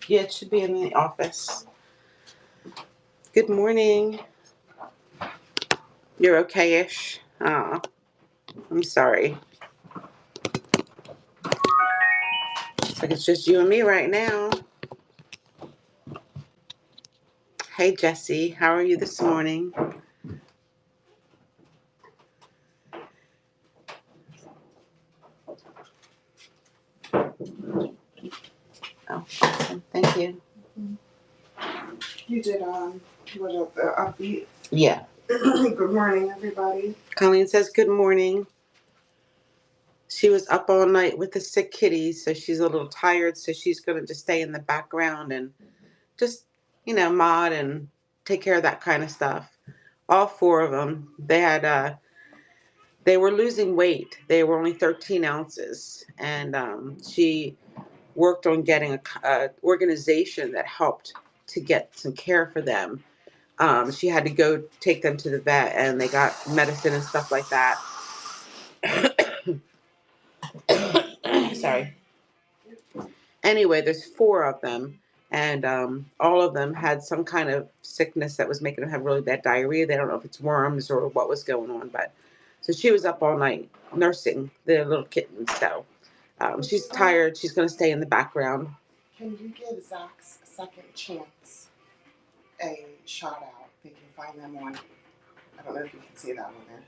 Yeah, it should be in the office. Good morning. You're okay-ish? Oh, I'm sorry. Looks like it's just you and me right now. Hey, Jesse. How are you this morning? Oh, awesome. Thank you. You did, what, the upbeat? Yeah. Good morning, everybody. Colleen says good morning. She was up all night with the sick kitties, so she's a little tired, so she's going to just stay in the background and just, mod and take care of that kind of stuff. All four of them, they were losing weight. They were only 13 ounces, and she worked on getting a organization that helped to get some care for them. She had to go take them to the vet, and they got medicine and stuff like that. Sorry. Anyway, there's four of them, and all of them had some kind of sickness that was making them have really bad diarrhea. They don't know if it's worms or what was going on, but so she was up all night nursing the little kittens. So she's tired. She's going to stay in the background. Can you give Zach's Second Chance a shout out? They can find them on, I don't know if you can see that on there.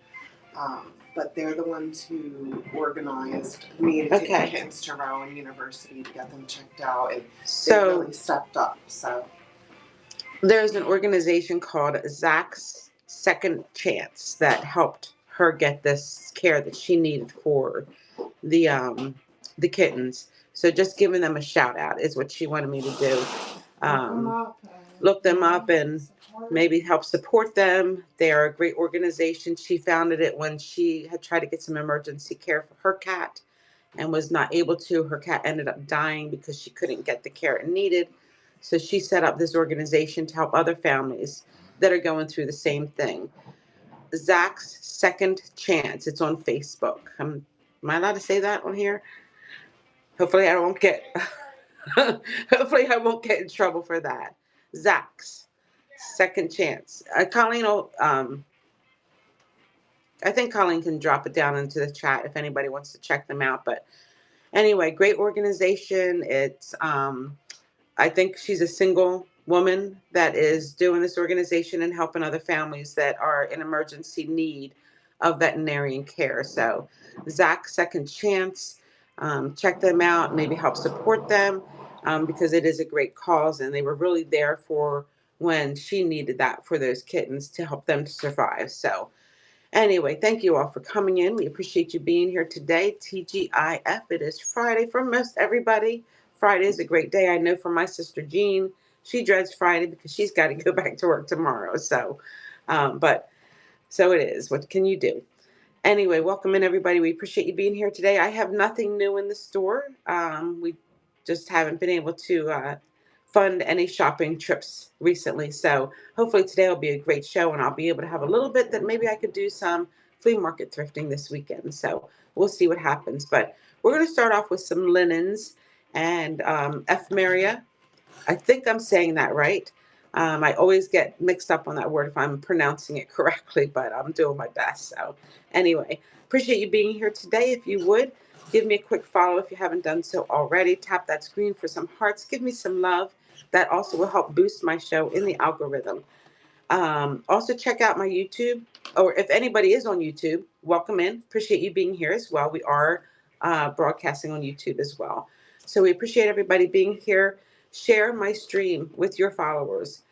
But they're the ones who organized me to take the kittens to Rowan University to get them checked out, and they really stepped up. So there's an organization called Zach's Second Chance that helped her get this care that she needed for the kittens. So just giving them a shout out is what she wanted me to do. Look them up and maybe help support them. They are a great organization. She founded it when she had tried to get some emergency care for her cat and was not able to. Her cat ended up dying because she couldn't get the care it needed. So she set up this organization to help other families that are going through the same thing. Zach's Second Chance. It's on Facebook. Am I allowed to say that on here? Hopefully I won't get hopefully I won't get in trouble for that. Zach's Second Chance. Colleen will, I think Colleen can drop it down into the chat if anybody wants to check them out. But anyway, great organization. It's I think she's a single woman that is doing this organization and helping other families that are in emergency need of veterinarian care. So Zach Second Chance, check them out, maybe help support them, because it is a great cause, and they were really there for when she needed that for those kittens to help them to survive. So anyway, thank you all for coming in. We appreciate you being here today. TGIF, it is Friday for most everybody. Friday is a great day. I know for my sister Jean, she dreads Friday because she's got to go back to work tomorrow. But so it is. What can you do? Anyway, welcome in everybody. We appreciate you being here today. I have nothing new in the store. We just haven't been able to fund any shopping trips recently. So hopefully today will be a great show, and I'll be able to have a little bit that maybe I could do some flea market thrifting this weekend. So we'll see what happens. But we're going to start off with some linens and ephemeria. I think I'm saying that right. I always get mixed up on that word if I'm pronouncing it correctly, but I'm doing my best. So anyway, appreciate you being here today. If you would, give me a quick follow if you haven't done so already. Tap that screen for some hearts. Give me some love. That also will help boost my show in the algorithm. Also, check out my YouTube, or if anybody is on YouTube, welcome in. Appreciate you being here as well. We are broadcasting on YouTube as well. So we appreciate everybody being here. Share my stream with your followers.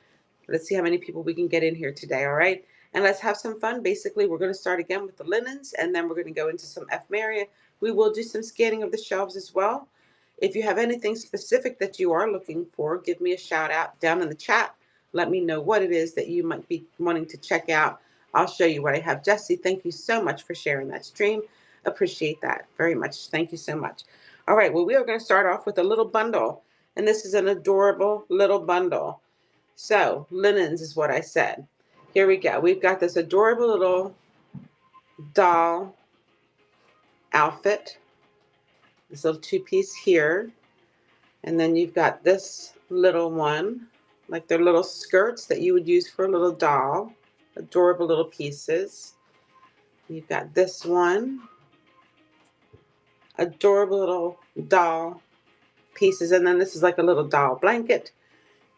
Let's see how many people we can get in here today, all right? And let's have some fun. Basically, we're going to start again with the linens, and then we're going to go into some ephemeria. We will do some scanning of the shelves as well. If you have anything specific that you are looking for, give me a shout out down in the chat. Let me know what it is that you might be wanting to check out. I'll show you what I have. Jesse, thank you so much for sharing that stream. Appreciate that very much. Thank you so much. All right, well, we are going to start off with a little bundle, and this is an adorable little bundle. So, linens is what I said. Here we go. We've got this adorable little doll outfit. This little two-piece here. And then you've got this little one, like they're little skirts that you would use for a little doll. Adorable little pieces. You've got this one. Adorable little doll pieces. And then this is like a little doll blanket.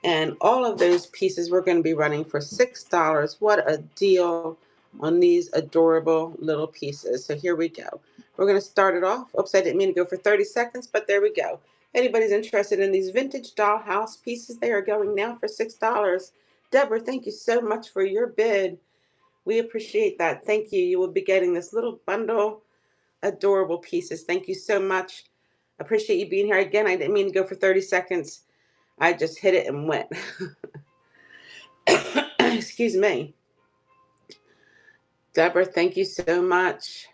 And all of those pieces we're going to be running for $6. What a deal on these adorable little pieces. So here we go. We're going to start it off. Oops, I didn't mean to go for 30 seconds, but there we go. Anybody's interested in these vintage dollhouse pieces, they are going now for $6. Deborah, thank you so much for your bid. We appreciate that. Thank you. You will be getting this little bundle. Adorable pieces. Thank you so much. Appreciate you being here. Again, I didn't mean to go for 30 seconds. I just hit it and went. Excuse me. Deborah, thank you so much.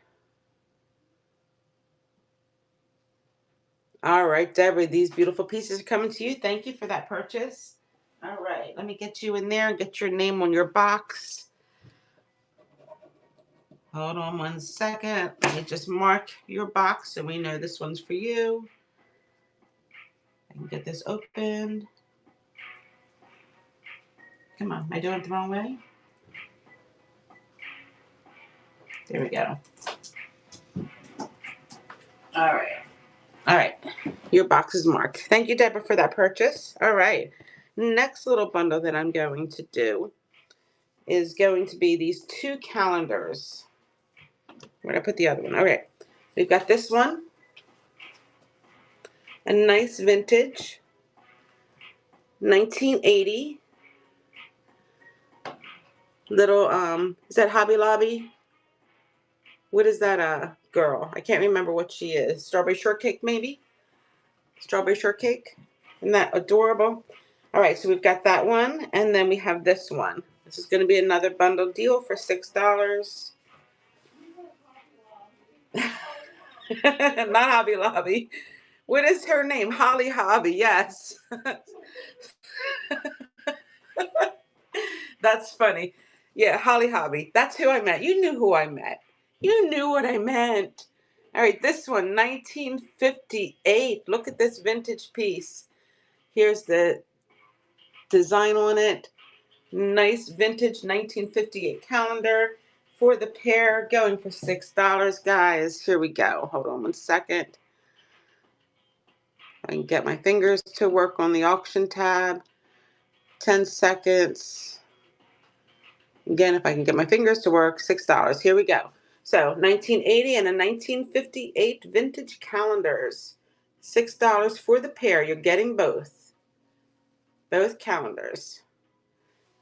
All right, Deborah, these beautiful pieces are coming to you. Thank you for that purchase. All right, let me get you in there and get your name on your box. Hold on 1 second. Let me just mark your box so we know this one's for you. I can get this opened. Come on, am I doing it the wrong way? There we go. All right. All right. Your box is marked. Thank you, Deborah, for that purchase. All right. Next little bundle that I'm going to do is going to be these 2 calendars. Where did I put the other one? Okay. We've got this one. A nice vintage 1980 little is that Hobby Lobby? What is that girl? I can't remember what she is. Strawberry shortcake maybe? Strawberry shortcake? Isn't that adorable? All right, so we've got that one, and then we have this one. This is going to be another bundle deal for $6. Not Hobby Lobby. What is her name? Holly Hobby, yes. That's funny. Yeah, Holly Hobby. That's who I meant. You knew who I meant. You knew what I meant. All right, this one, 1958. Look at this vintage piece. Here's the design on it. Nice vintage 1958 calendar for the pair, going for $6, guys. Here we go. Hold on 1 second. I can get my fingers to work on the auction tab. 10 seconds. Again, if I can get my fingers to work, $6. Here we go. So 1980 and a 1958 vintage calendars. $6 for the pair. You're getting both. Both calendars.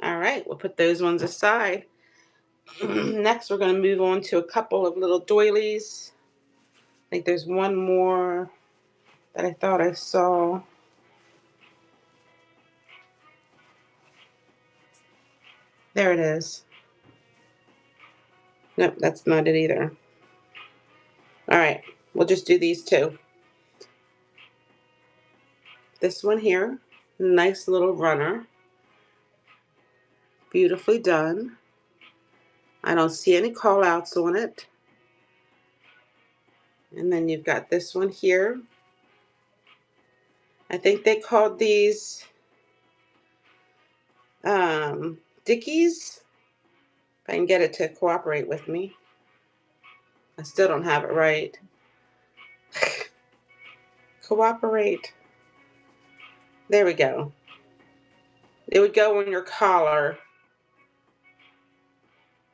All right, we'll put those ones aside. Next, we're going to move on to a couple of little doilies. I think there's one more that I thought I saw. There it is. Nope, that's not it either. All right, we'll just do these 2. This one here, nice little runner. Beautifully done. I don't see any call outs on it. And then you've got this one here. I think they called these Dickies. If I can get it to cooperate with me. I still don't have it right. Cooperate. There we go. It would go on your collar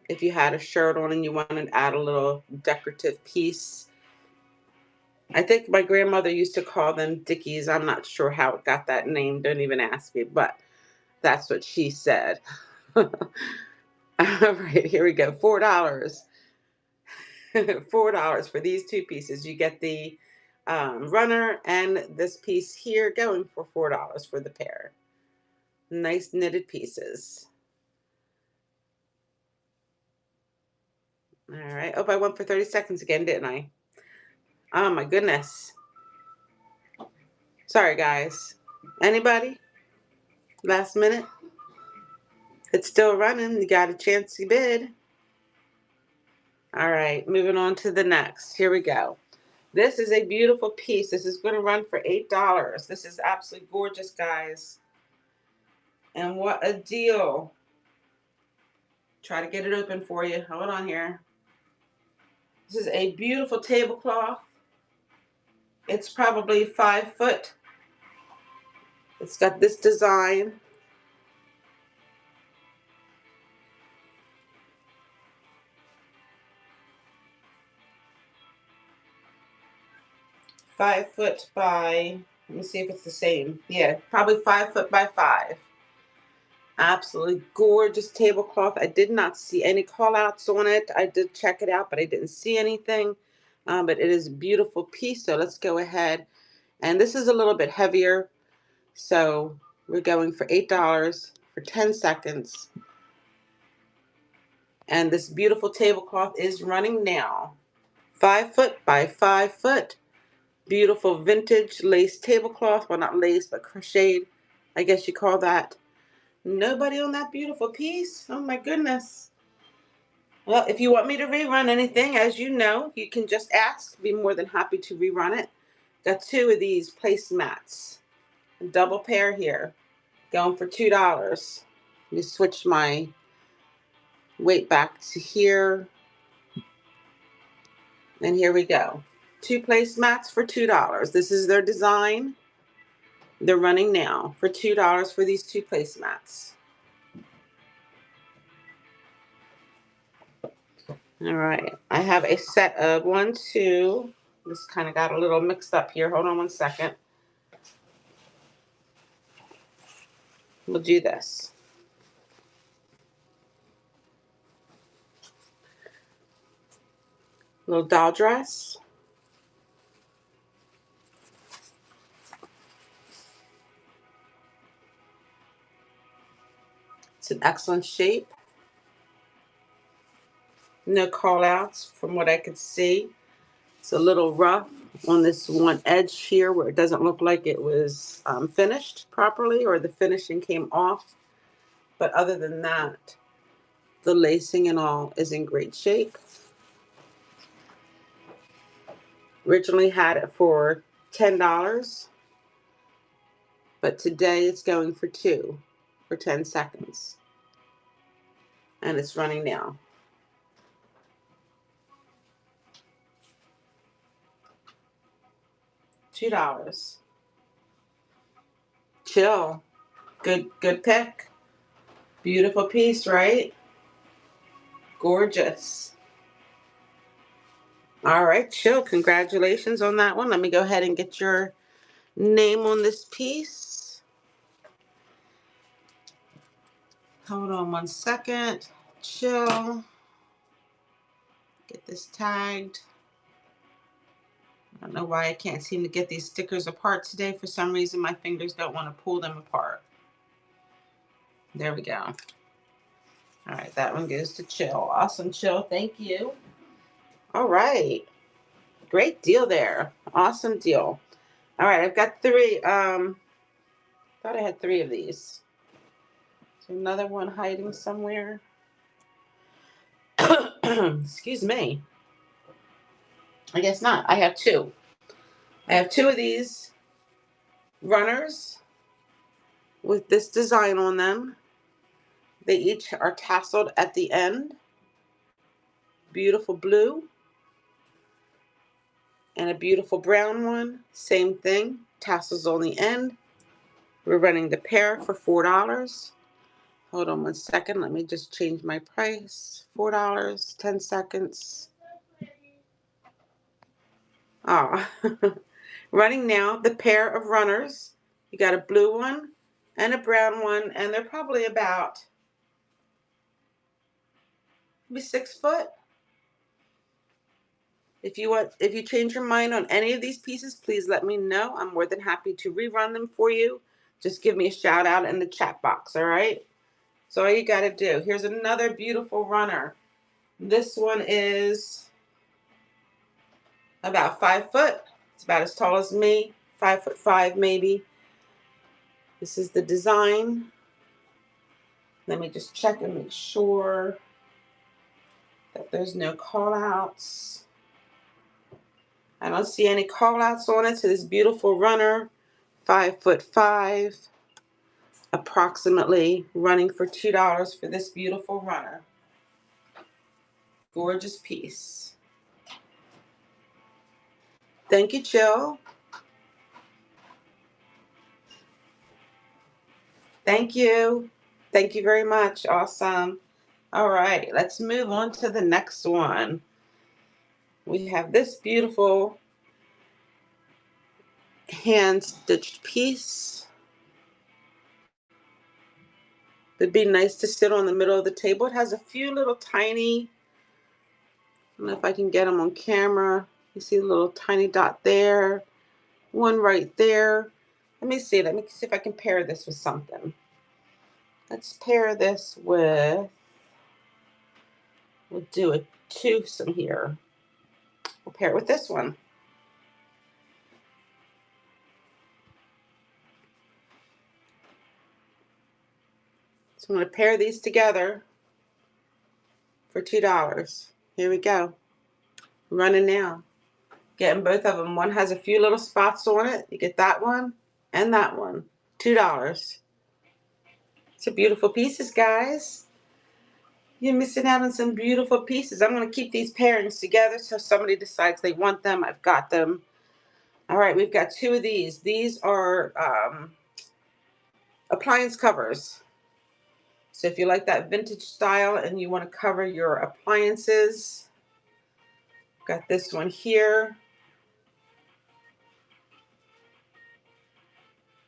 if you had a shirt on and you wanted to add a little decorative piece. I think my grandmother used to call them Dickies. I'm not sure how it got that name. Don't even ask me, but that's what she said. All right, here we go. $4. $4 for these 2 pieces. You get the runner and this piece here, going for $4 for the pair. Nice knitted pieces. All right. Oh, I went for 30 seconds again, didn't I? Oh my goodness. Sorry, guys. Anybody? Last minute? It's still running. You got a chance to bid. All right, moving on to the next. Here we go. This is a beautiful piece. This is going to run for $8. This is absolutely gorgeous, guys. And what a deal. Try to get it open for you. Hold on here. This is a beautiful tablecloth. It's probably 5 foot. It's got this design. Five foot by, let me see if it's the same. Yeah, probably 5 foot by 5. Absolutely gorgeous tablecloth. I did not see any call outs on it. I did check it out, but I didn't see anything. But it is a beautiful piece. So let's go ahead. And this is a little bit heavier. So we're going for $8 for 10 seconds. And this beautiful tablecloth is running now. 5 foot by 5 foot. Beautiful vintage lace tablecloth. Well, not lace, but crocheted. I guess you call that. Nobody on that beautiful piece. Oh my goodness. Well, if you want me to rerun anything, as you know, you can just ask. Be more than happy to rerun it. Got 2 of these placemats. A double pair here. Going for $2. Let me switch my weight back to here. And here we go. 2 placemats for $2. This is their design. They're running now for $2 for these 2 placemats. All right. I have a set of 1, 2. This kind of got a little mixed up here. Hold on one second. We'll do this. Little doll dress. It's an excellent shape. No call outs from what I could see. It's a little rough on this one edge here where it doesn't look like it was finished properly or the finishing came off. But other than that, the lacing and all is in great shape. Originally had it for $10, but today it's going for 2 for 10 seconds. And it's running now. $2. Chill. Good pick. Beautiful piece, right? Gorgeous. All right, Chill. Congratulations on that one. Let me go ahead and get your name on this piece. Hold on one second. Chill. Get this tagged. I don't know why I can't seem to get these stickers apart today. For some reason, my fingers don't want to pull them apart. There we go. All right, that one goes to Chill. Awesome, Chill. Thank you. All right. Great deal there. Awesome deal. All right, I've got 3. Thought I had 3 of these. Is there another one hiding somewhere? Excuse me. I guess not. I have 2. I have 2 of these runners with this design on them. They each are tasseled at the end. Beautiful blue. And a beautiful brown one. Same thing. Tassels on the end. We're running the pair for $4. Hold on one second. Let me just change my price. $4, 10 seconds. Ah, running now, the pair of runners. You got a blue one and a brown one, and they're probably about maybe 6 foot. If you change your mind on any of these pieces, please let me know. I'm more than happy to rerun them for you. Just give me a shout out in the chat box, all right? So all you got to do, here's another beautiful runner. This one is about 5 foot. It's about as tall as me, 5'5" maybe. This is the design. Let me just check and make sure that there's no call outs. I don't see any call outs on it. So this beautiful runner, 5'5", approximately, running for $2 for this beautiful runner. Gorgeous piece. Thank you, Jill. Thank you. Thank you very much. Awesome. All right, let's move on to the next one. We have this beautiful hand-stitched piece. It'd be nice to sit on the middle of the table. It has a few little tiny, I don't know if I can get them on camera. You see a little tiny dot there, one right there. Let me see if I can pair this with something. Let's pair this with, we'll do a twosome here. We'll pair it with this one. So I'm going to pair these together for $2. Here we go. Running now. Getting both of them. One has a few little spots on it. You get that one and that one. $2. It's a beautiful pieces, guys. You're missing out on some beautiful pieces. I'm going to keep these pairings together so if somebody decides they want them, I've got them. All right, we've got two of these. These are appliance covers. So if you like that vintage style and you want to cover your appliances, got this one here.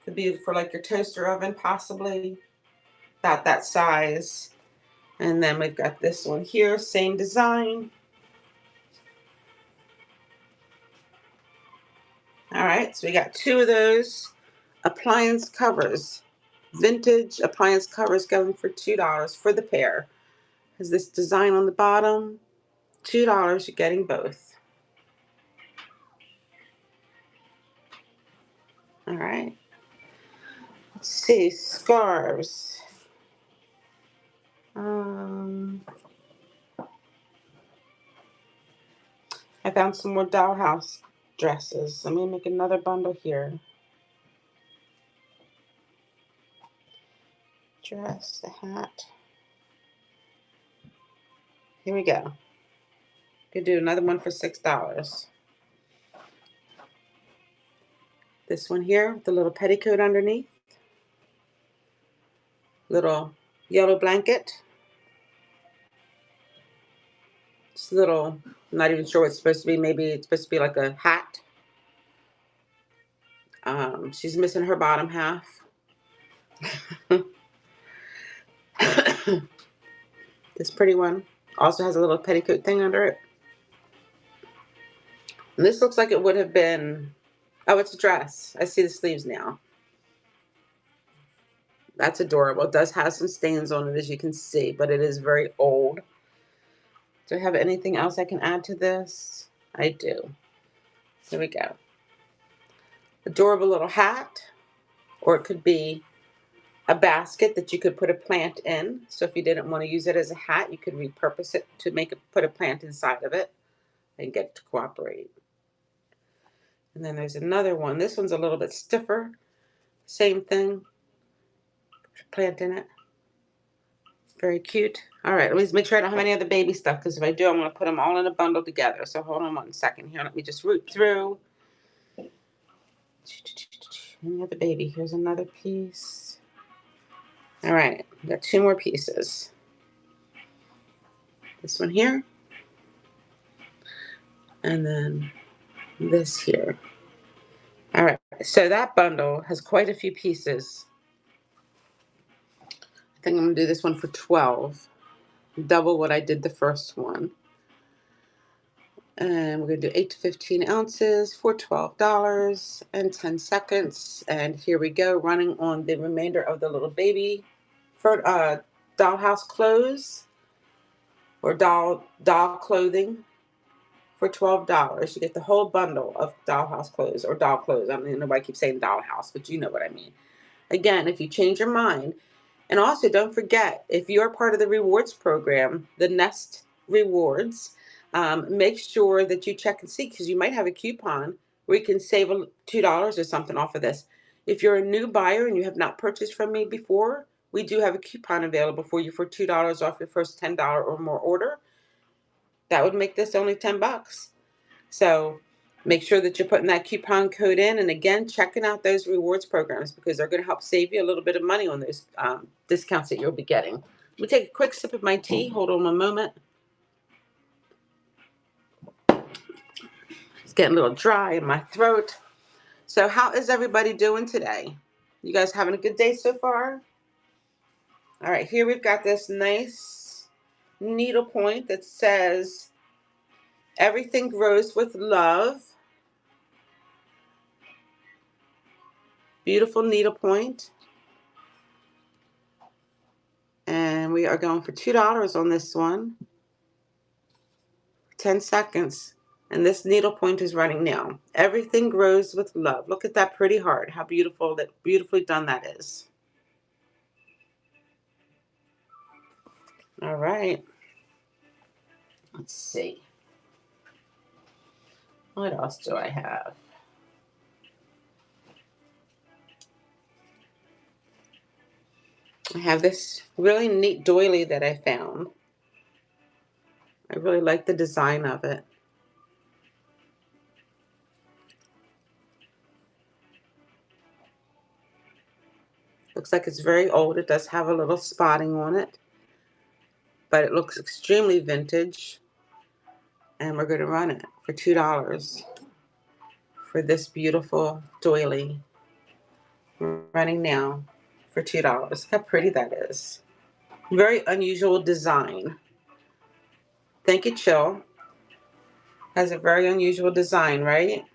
Could be for like your toaster oven, possibly. About that size. And then we've got this one here, same design. All right, so we got two of those appliance covers. Vintage appliance covers going for $2 for the pair. Has this design on the bottom. $2, you're getting both. All right. Let's see, scarves. I found some more dollhouse dresses. Let me make another bundle here. Dress, the hat. Here we go. Could do another one for $6. This one here with the little petticoat underneath. Little yellow blanket. It's little, I'm not even sure what it's supposed to be. Maybe it's supposed to be like a hat. She's missing her bottom half. This pretty one also has a little petticoat thing under it. And this looks like it would have been, oh, it's a dress. I see the sleeves now. That's adorable. It does have some stains on it, as you can see, but it is very old. Do I have anything else I can add to this? I do. Here we go. Adorable little hat, or it could be a basket that you could put a plant in. So if you didn't want to use it as a hat, you could repurpose it to put a plant inside of it and get it to cooperate. And then there's another one. This one's a little bit stiffer. Same thing. Plant in it. Very cute. All right, let me make sure I don't have any other baby stuff, because if I do, I'm going to put them all in a bundle together. So hold on one second here. Let me just root through. Any other baby? Here's another piece. All right, we got two more pieces. This one here. And then this here. All right, so that bundle has quite a few pieces. I think I'm going to do this one for 12. Double what I did the first one. And we're going to do 8 to 15 ounces for $12 and 10 seconds. And here we go, running on the remainder of the little baby for dollhouse clothes or doll clothing for $12. You get the whole bundle of dollhouse clothes or doll clothes. I mean, nobody keeps saying dollhouse, but you know what I mean. Again, if you change your mind, and also don't forget, if you're part of the rewards program, the Nest Rewards, make sure that you check and see, because you might have a coupon where you can save $2 or something off of this. If you're a new buyer and you have not purchased from me before, we do have a coupon available for you for $2 off your first $10 or more order. That would make this only $10. So make sure that you're putting that coupon code in, and again, checking out those rewards programs, because they're going to help save you a little bit of money on those discounts that you'll be getting. Let me take a quick sip of my tea. Hold on a moment. It's getting a little dry in my throat. So how is everybody doing today? You guys having a good day so far? All right, here we've got this nice needlepoint that says, "Everything grows with love." Beautiful needlepoint. And we are going for $2 on this one. 10 seconds. And this needlepoint is running now. Everything grows with love. Look at that pretty heart. How beautifully done that is. All right. Let's see. What else do I have? I have this really neat doily that I found. I really like the design of it. Looks like it's very old. It does have a little spotting on it, but it looks extremely vintage. And we're going to run it for $2 for this beautiful doily. We're running now for $2. Look how pretty that is. Very unusual design. Thank you, Chill. Has a very unusual design, right?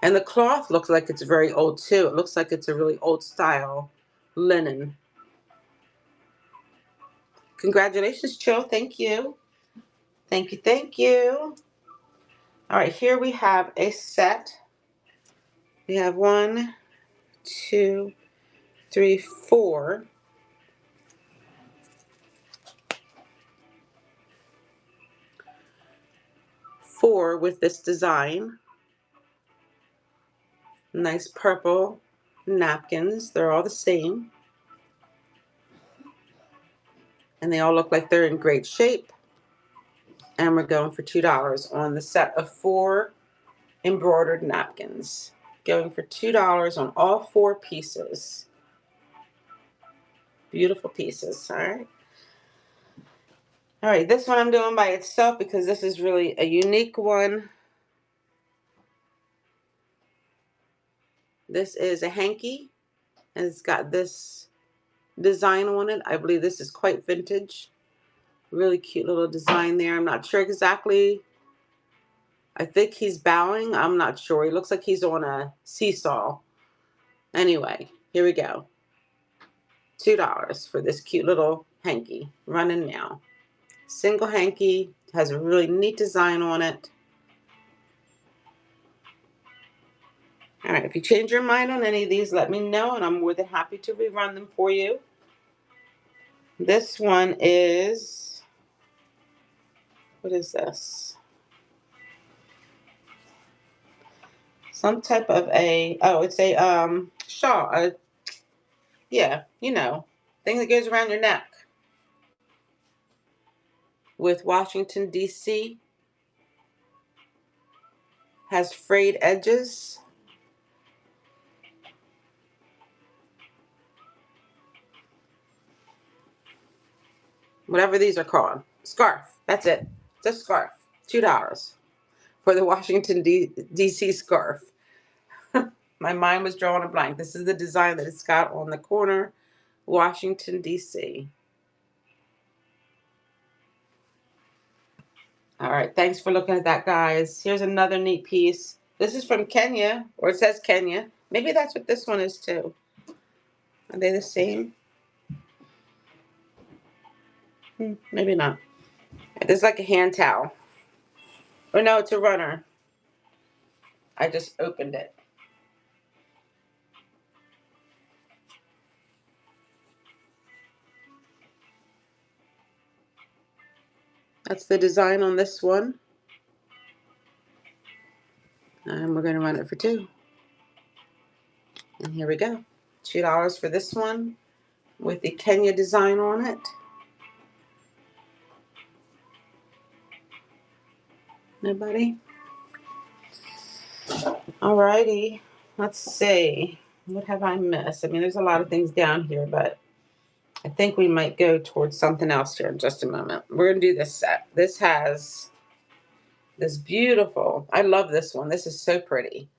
And the cloth looks like it's very old too. It looks like it's a really old style linen. Congratulations, Chill. Thank you. Thank you, thank you. All right, here we have a set. We have 1, 2, 3, 4. 4 with this design. Nice purple napkins. They're all the same. And they all look like they're in great shape. And we're going for $2 on the set of 4 embroidered napkins. Going for $2 on all 4 pieces. Beautiful pieces, all right? All right, this one I'm doing by itself because this is really a unique one. This is a hanky, and it's got this design on it. I believe this is quite vintage. Really cute little design there. I'm not sure exactly. I think he's bowing. I'm not sure. He looks like he's on a seesaw. Anyway, here we go. $2 for this cute little hanky. Running now. Single hanky. Has a really neat design on it. All right, if you change your mind on any of these, let me know, and I'm more than happy to rerun them for you. This one is, what is this? Some type of it's a shawl. Yeah, thing that goes around your neck. With Washington, D.C. Has frayed edges. Whatever these are called. Scarf. That's it. It's a scarf. $2 for the Washington, D.C. scarf. My mind was drawing a blank. This is the design that it's got on the corner. Washington, D.C. All right. Thanks for looking at that, guys. Here's another neat piece. This is from Kenya, or it says Kenya. Maybe that's what this one is, too. Are they the same? Maybe not. This is like a hand towel. Or no, it's a runner. I just opened it. That's the design on this one. And we're going to run it for 2. And here we go. $2 for this one with the Kenya design on it. Nobody? Alrighty. Let's see. What have I missed? I mean, there's a lot of things down here, but I think we might go towards something else here in just a moment. We're going to do this set. This has this beautiful, I love this one. This is so pretty.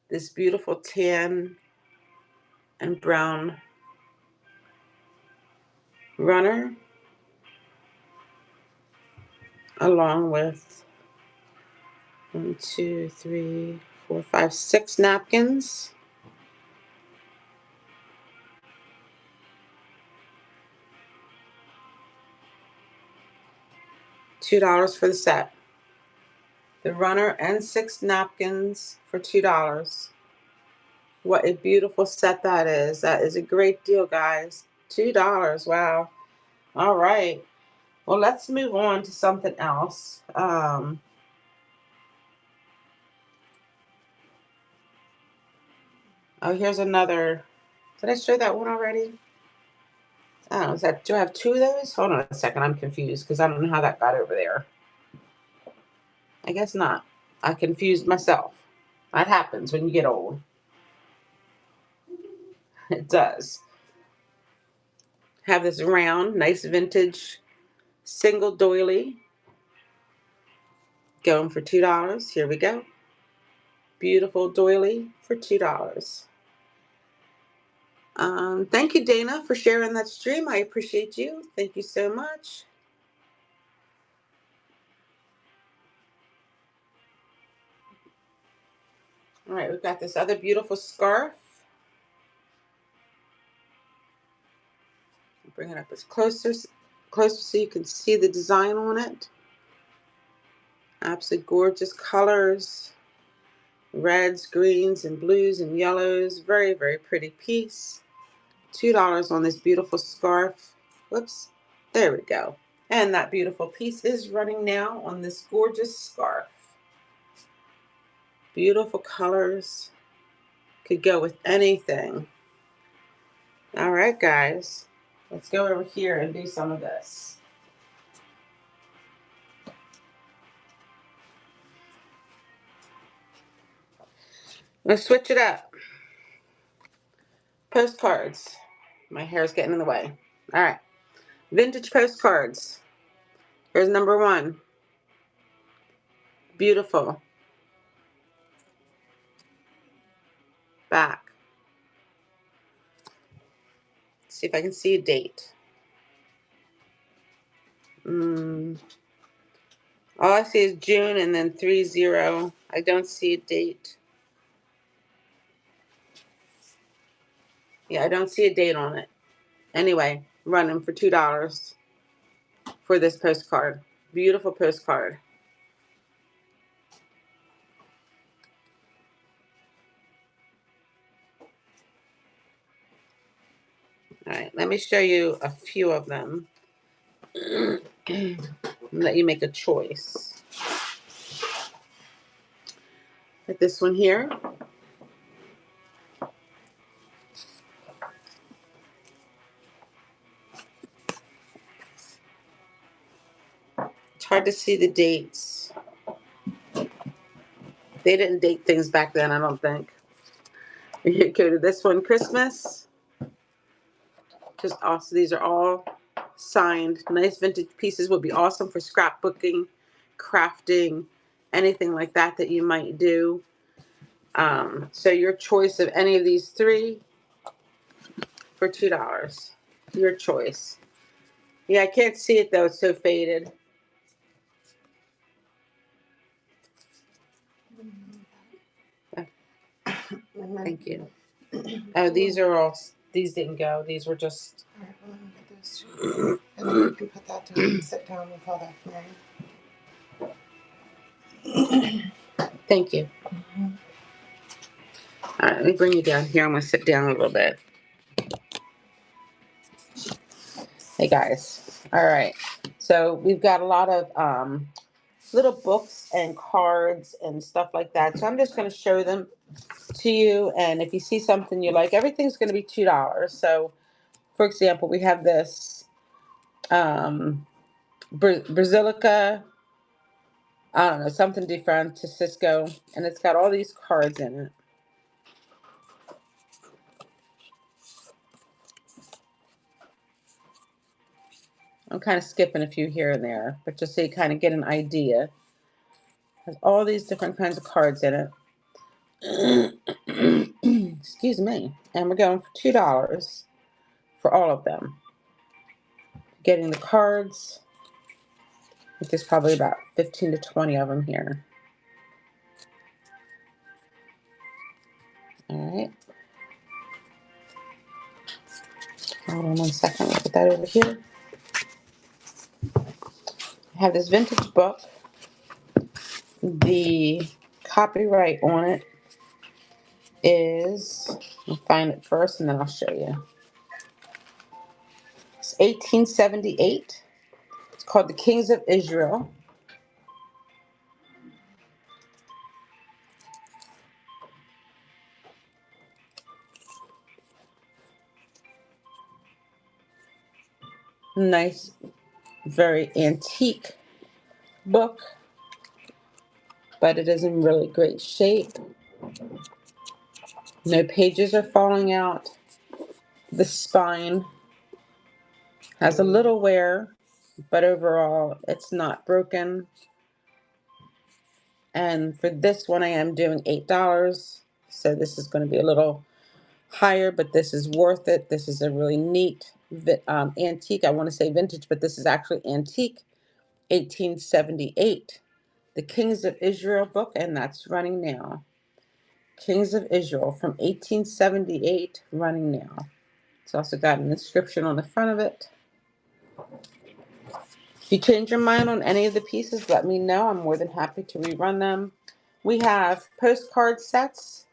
This beautiful tan and brown runner along with 1, 2, 3, 4, 5, 6 napkins. $2 for the set. The runner and 6 napkins for $2. What a beautiful set that is. That is a great deal, guys. $2. Wow. All right. Well, let's move on to something else. Oh, here's another. Did I show that one already? Oh, is that? Do I have 2 of those? Hold on a second. I'm confused because I don't know how that got over there. I guess not. I confused myself. That happens when you get old. It does. Have this round, nice vintage single doily going for $2. Here we go. Beautiful doily for $2. Thank you, Dana, for sharing that stream. I appreciate you. Thank you so much. All right, we've got this other beautiful scarf. Bring it up as closer so you can see the design on it. Absolutely gorgeous colors. Reds, greens, and blues and yellows. Very, very pretty piece. $2 on this beautiful scarf. Whoops. There we go. And that beautiful piece is running now on this gorgeous scarf. Beautiful colors. Could go with anything. All right, guys. Let's go over here and do some of this. Let's switch it up. Postcards. My hair's getting in the way. All right. Vintage postcards. Here's number 1. Beautiful. Back. Let's see if I can see a date. All I see is June and then 30. I don't see a date. Yeah, I don't see a date on it. Anyway, running for $2 for this postcard. Beautiful postcard. All right, let me show you a few of them. Let you make a choice. Like this one here. It's hard to see the dates. They didn't date things back then, I don't think. You go to this one, Christmas. Just also, these are all signed. Nice vintage pieces would be awesome for scrapbooking, crafting, anything like that that you might do. So your choice of any of these 3 for $2. Your choice. Yeah, I can't see it though. It's so faded. Thank you. Oh, these didn't go. These were just. All right, well, let me get those 2. And then you can put that down and sit down with all that for me. Thank you. All right, let me bring you down here. I'm going to sit down a little bit. Hey, guys. All right. So we've got a lot of little books and cards and stuff like that. So I'm just going to show them to you. And if you see something you like, everything's going to be $2. So, for example, we have this Basilica, I don't know, something Di Francisco, and it's got all these cards in it. I'm kind of skipping a few here and there, but just so you kind of get an idea. It has all these different kinds of cards in it. Excuse me. And we're going for $2 for all of them. Getting the cards. I think there's probably about 15 to 20 of them here. All right. Hold on one second. I'll put that over here. I have this vintage book. The copyright on it is, I'll find it first and then I'll show you. It's 1878. It's called The Kings of Israel. Nice, very antique book, but it is in really great shape. No pages are falling out. The spine has a little wear, but overall it's not broken. And for this one, I am doing $8. So this is going to be a little higher, but this is worth it. This is a really neat antique. I want to say vintage, but this is actually antique. 1878. The Kings of Israel book, and that's running now. Kings of Israel from 1878, running now. It's also got an inscription on the front of it. If you change your mind on any of the pieces, let me know. I'm more than happy to rerun them. We have postcard sets,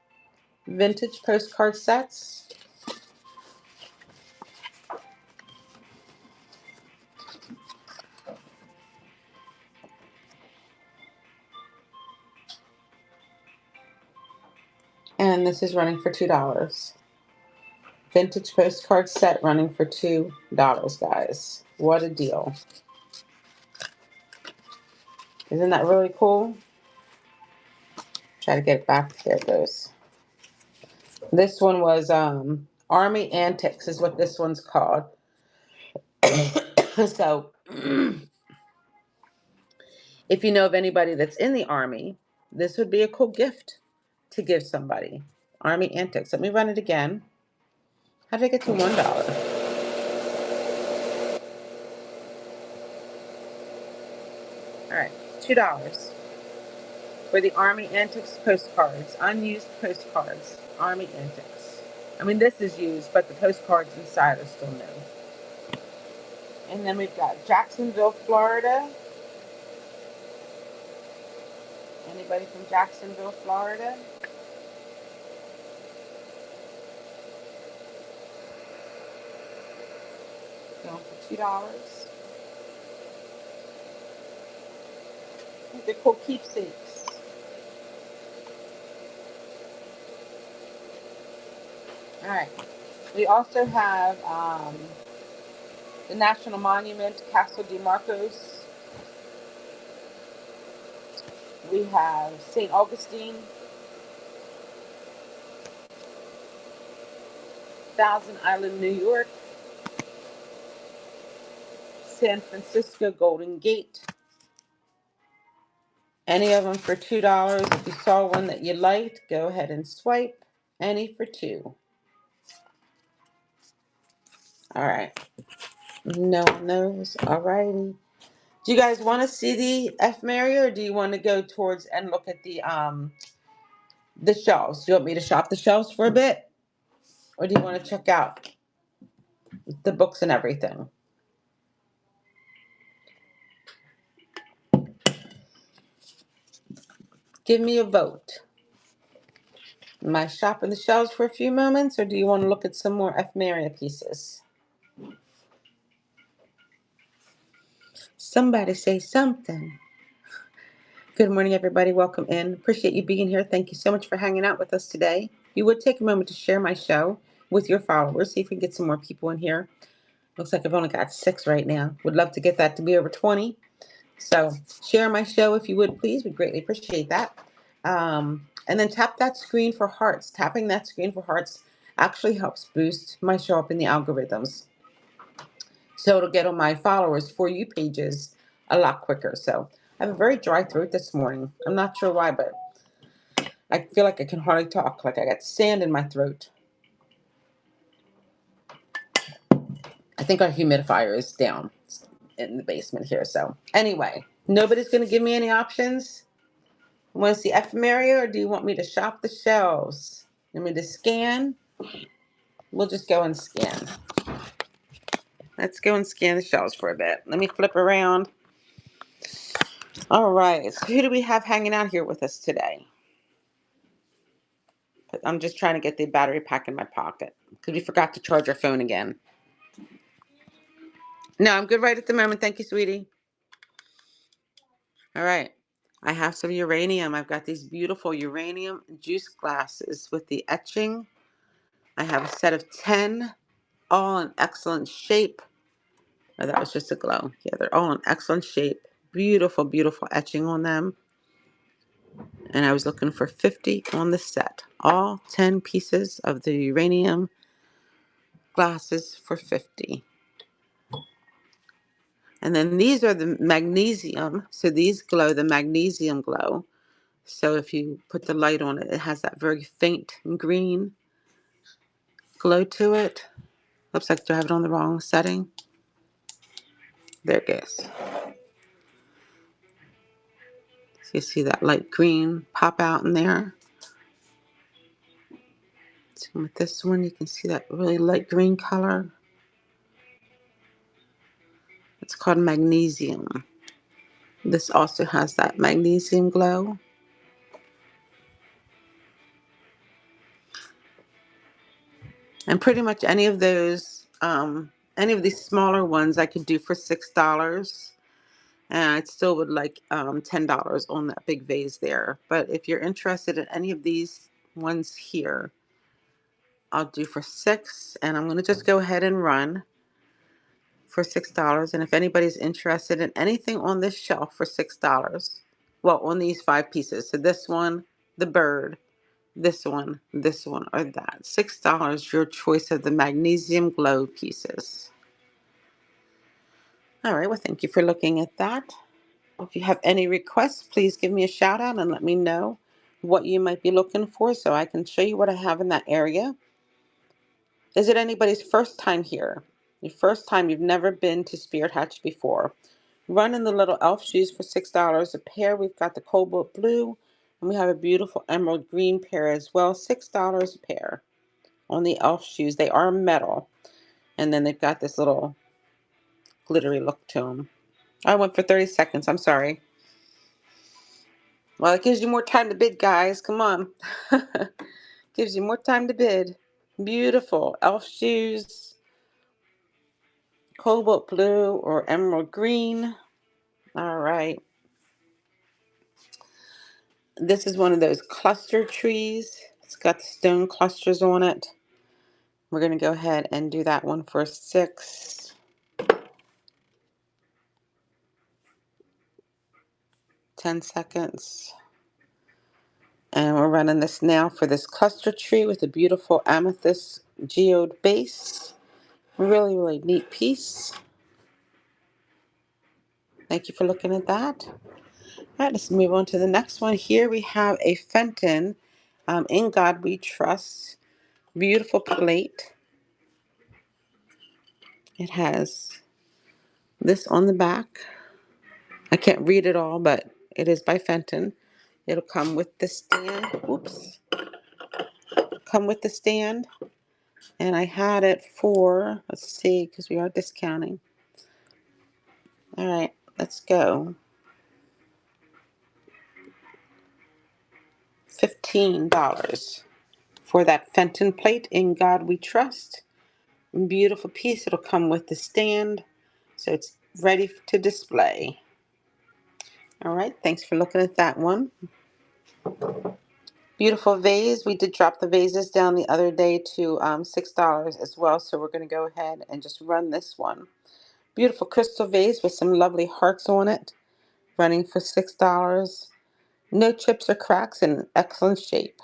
vintage postcard sets. And this is running for $2. Vintage postcard set running for $2, guys. What a deal. Isn't that really cool? Try to get it back. There it goes. This one was Army Antics is what this one's called. So if you know of anybody that's in the Army, this would be a cool gift to give somebody. Army Antics. Let me run it again. How did I get to $1? All right, $2 for the Army Antics postcards, unused postcards, Army Antics. I mean, this is used, but the postcards inside are still new. And then we've got Jacksonville, Florida. Anybody from Jacksonville, Florida? Going for $2. I think they're cool keepsakes. All right. We also have the National Monument, Castle de Marcos. We have St. Augustine, Thousand Island, New York, San Francisco Golden Gate. Any of them for $2. If you saw one that you liked, go ahead and swipe. Any for $2. All right. No one knows. All righty. Do you guys want to see the ephemera, or do you want to go towards and look at the shelves? Do you want me to shop the shelves for a bit, or do you want to check out the books and everything? Give me a vote. Am I shopping the shelves for a few moments, or do you want to look at some more ephemera pieces? Somebody say something. Good morning, everybody. Welcome in. Appreciate you being here. Thank you so much for hanging out with us today. If you would take a moment to share my show with your followers. See if we can get some more people in here. Looks like I've only got 6 right now. Would love to get that to be over 20. So share my show if you would, please. We'd greatly appreciate that. And then tap that screen for hearts. Tapping that screen for hearts actually helps boost my show up in the algorithms. So it'll get on my followers for you pages a lot quicker. So I have a very dry throat this morning. I'm not sure why, but I feel like I can hardly talk, like I got sand in my throat. I think our humidifier is down in the basement here. So anyway, nobody's going to give me any options. Want to see ephemeria, or do you want me to shop the shelves? You want me to scan? We'll just go and scan. Let's go and scan the shelves for a bit. Let me flip around. All right, so who do we have hanging out here with us today? I'm just trying to get the battery pack in my pocket because we forgot to charge our phone again. No, I'm good right at the moment. Thank you, sweetie. All right. I have some uranium. I've got these beautiful uranium juice glasses with the etching. I have a set of 10, all in excellent shape. Oh, that was just a glow. Yeah, they're all in excellent shape. Beautiful, beautiful etching on them. And I was looking for 50 on the set. All 10 pieces of the uranium glasses for 50. And then these are the magnesium. So these glow the magnesium glow. So if you put the light on it, it has that very faint green glow to it. Looks like I have it on the wrong setting. There it goes. So you see that light green pop out in there. So with this one, you can see that really light green color. It's called magnesium. This also has that magnesium glow. And pretty much any of those, any of these smaller ones I could do for $6. And I still would like $10 on that big vase there. But if you're interested in any of these ones here, I'll do for $6. And I'm going to just go ahead and run for $6. And if anybody's interested in anything on this shelf for $6, well, on these 5 pieces. So this one, the bird, this one, or that. $6, your choice of the magnesium glow pieces. All right, well, thank you for looking at that. If you have any requests, please give me a shout out and let me know what you might be looking for so I can show you what I have in that area. Is it anybody's first time here? Your first time, you've never been to Spirit Hatch before. Run in the little elf shoes for $6 a pair. We've got the cobalt blue, and we have a beautiful emerald green pair as well. $6 a pair on the elf shoes. They are metal, and then they've got this little glittery look to them. I went for 30 seconds. I'm sorry. Well, it gives you more time to bid, guys. Come on. Gives you more time to bid. Beautiful elf shoes. Cobalt blue or emerald green. All right. This is one of those cluster trees. It's got the stone clusters on it. We're going to go ahead and do that one for 6. 10 seconds. And we're running this now for this cluster tree with a beautiful amethyst geode base. Really, really neat piece. Thank you for looking at that. All right, let's move on to the next one. Here we have a Fenton, In God We Trust. Beautiful plate. It has this on the back. I can't read it all, but it is by Fenton. It'll come with the stand. Oops. Come with the stand. And I had it for, let's see, because we are discounting. All right, let's go. $15 for that Fenton plate. In God We Trust. Beautiful piece. It'll come with the stand. So it's ready to display. All right, thanks for looking at that one. Beautiful vase. We did drop the vases down the other day to $6 as well, so we're going to go ahead and just run this one. Beautiful crystal vase with some lovely hearts on it, running for $6. No chips or cracks, in excellent shape.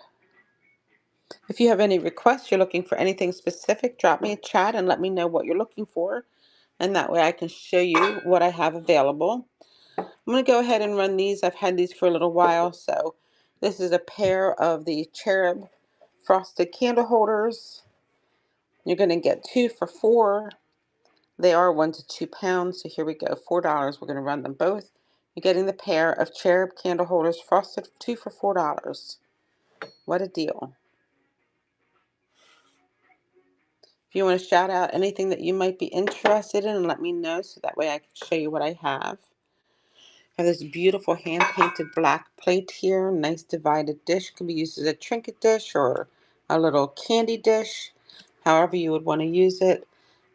If you have any requests, you're looking for anything specific, drop me a chat and let me know what you're looking for, and that way I can show you what I have available. I'm going to go ahead and run these. I've had these for a little while. So this is a pair of the cherub frosted candle holders. You're going to get 2 for $4. They are 1 to 2 pounds. So here we go, $4. We're going to run them both. You're getting the pair of cherub candle holders frosted, 2 for $4. What a deal. If you want to shout out anything that you might be interested in, let me know so that way I can show you what I have. I have this beautiful hand-painted black plate here. Nice divided dish. Can be used as a trinket dish or a little candy dish, however you would want to use it.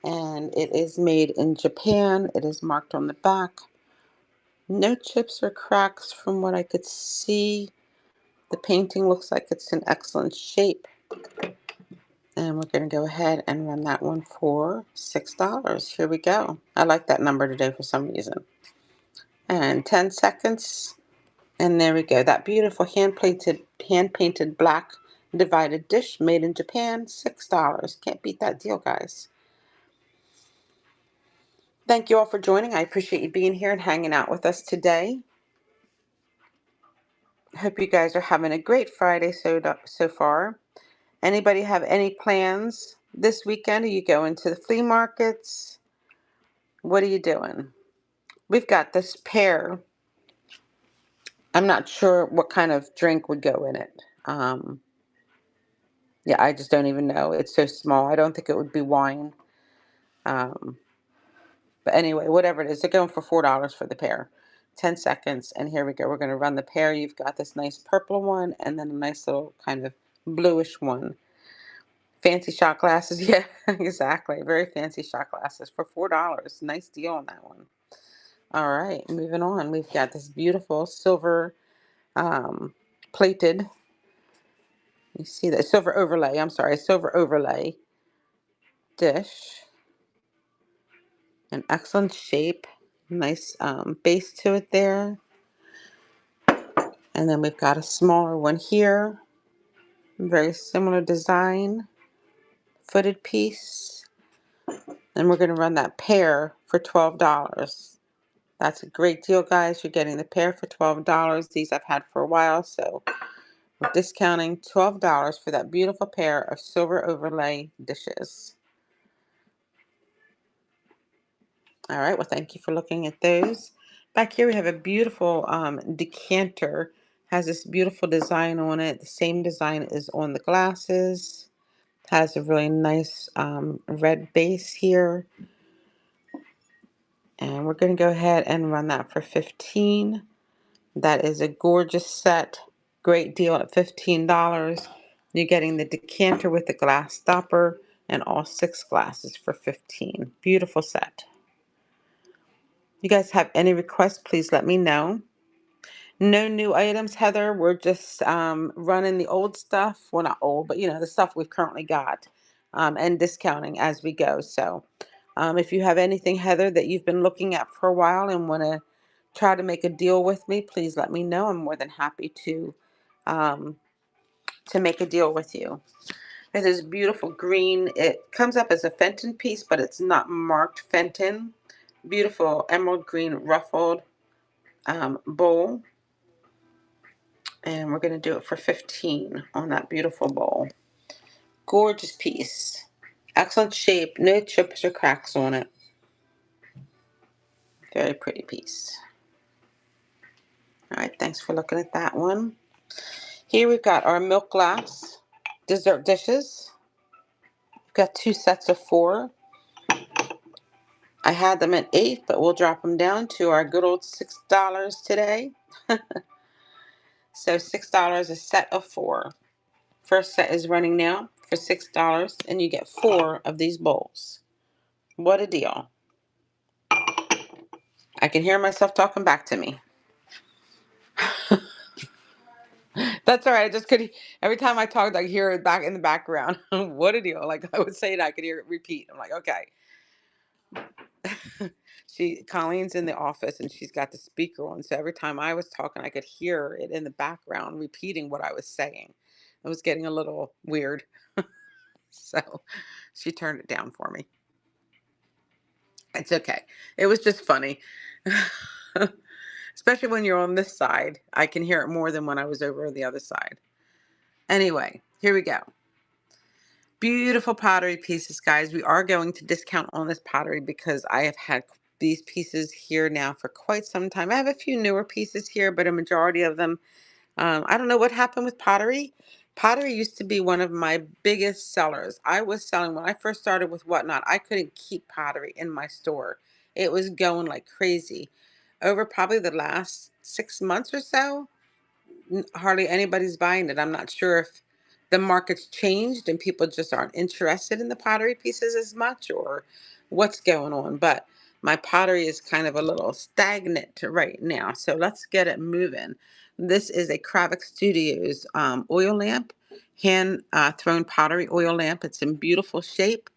And it is made in Japan. It is marked on the back. No chips or cracks from what I could see. The painting looks like it's in excellent shape. And we're going to go ahead and run that one for $6. Here we go. I like that number today for some reason. And 10 seconds. And there we go. That beautiful hand-painted black divided dish made in Japan, $6. Can't beat that deal, guys. Thank you all for joining. I appreciate you being here and hanging out with us today. Hope you guys are having a great Friday so far. Anybody have any plans this weekend? Are you going to the flea markets? What are you doing? We've got this pear. I'm not sure what kind of drink would go in it. Yeah, I just don't even know. It's so small. I don't think it would be wine. Um, but anyway, whatever it is, they're going for $4 for the pear. 10 seconds, and here we go. We're going to run the pear. You've got this nice purple one, and then a nice little kind of bluish one. Fancy shot glasses. Yeah, exactly. Very fancy shot glasses for $4. Nice deal on that one. All right, moving on. We've got this beautiful silver plated. You see that silver overlay. I'm sorry, silver overlay dish. In excellent shape. Nice base to it there. And then we've got a smaller one here. Very similar design. Footed piece. And we're going to run that pair for $12. That's a great deal, guys. You're getting the pair for $12. These I've had for a while, so we're discounting $12 for that beautiful pair of silver overlay dishes. All right, well, thank you for looking at those. Back here we have a beautiful decanter. Has this beautiful design on it. The same design is on the glasses. Has a really nice red base here. And we're going to go ahead and run that for $15. That is a gorgeous set. Great deal at $15. You're getting the decanter with the glass stopper and all 6 glasses for $15. Beautiful set. You guys have any requests, please let me know. No new items, Heather. We're just running the old stuff. Well, not old, but the stuff we've currently got, and discounting as we go. So if you have anything, Heather, that you've been looking at for a while and want to try to make a deal with me, please let me know. I'm more than happy to make a deal with you. It is beautiful green. It comes up as a Fenton piece, but it's not marked Fenton. Beautiful emerald green ruffled bowl. And we're going to do it for $15 on that beautiful bowl. Gorgeous piece. Excellent shape. No chips or cracks on it. Very pretty piece. All right, thanks for looking at that one. Here we've got our milk glass dessert dishes. We've got 2 sets of 4. I had them at 8, but we'll drop them down to our good old $6 today. So $6 a set of 4. First set is running now for $6, and you get 4 of these bowls. What a deal. I can hear myself talking back to me. That's all right. I just could, every time I talked, I hear it back in the background. What a deal. Like I would say it, I could hear it repeat. I'm like, okay. Colleen's in the office and she's got the speaker on. So every time I was talking, I could hear it in the background repeating what I was saying. It was getting a little weird. So she turned it down for me. It's okay. It was just funny. Especially when you're on this side. I can hear it more than when I was over on the other side. Anyway, here we go. Beautiful pottery pieces, guys. We are going to discount on this pottery because I have had these pieces here now for quite some time. I have a few newer pieces here, but a majority of them, I don't know what happened with pottery. Pottery used to be one of my biggest sellers. I was selling, when I first started with Whatnot, I couldn't keep pottery in my store. It was going like crazy. Over probably the last 6 months or so, hardly anybody's buying it. I'm not sure if the market's changed and people just aren't interested in the pottery pieces as much or what's going on. But my pottery is kind of a little stagnant right now. So let's get it moving. This is a Kravic Studios oil lamp, hand thrown pottery oil lamp. It's in beautiful shape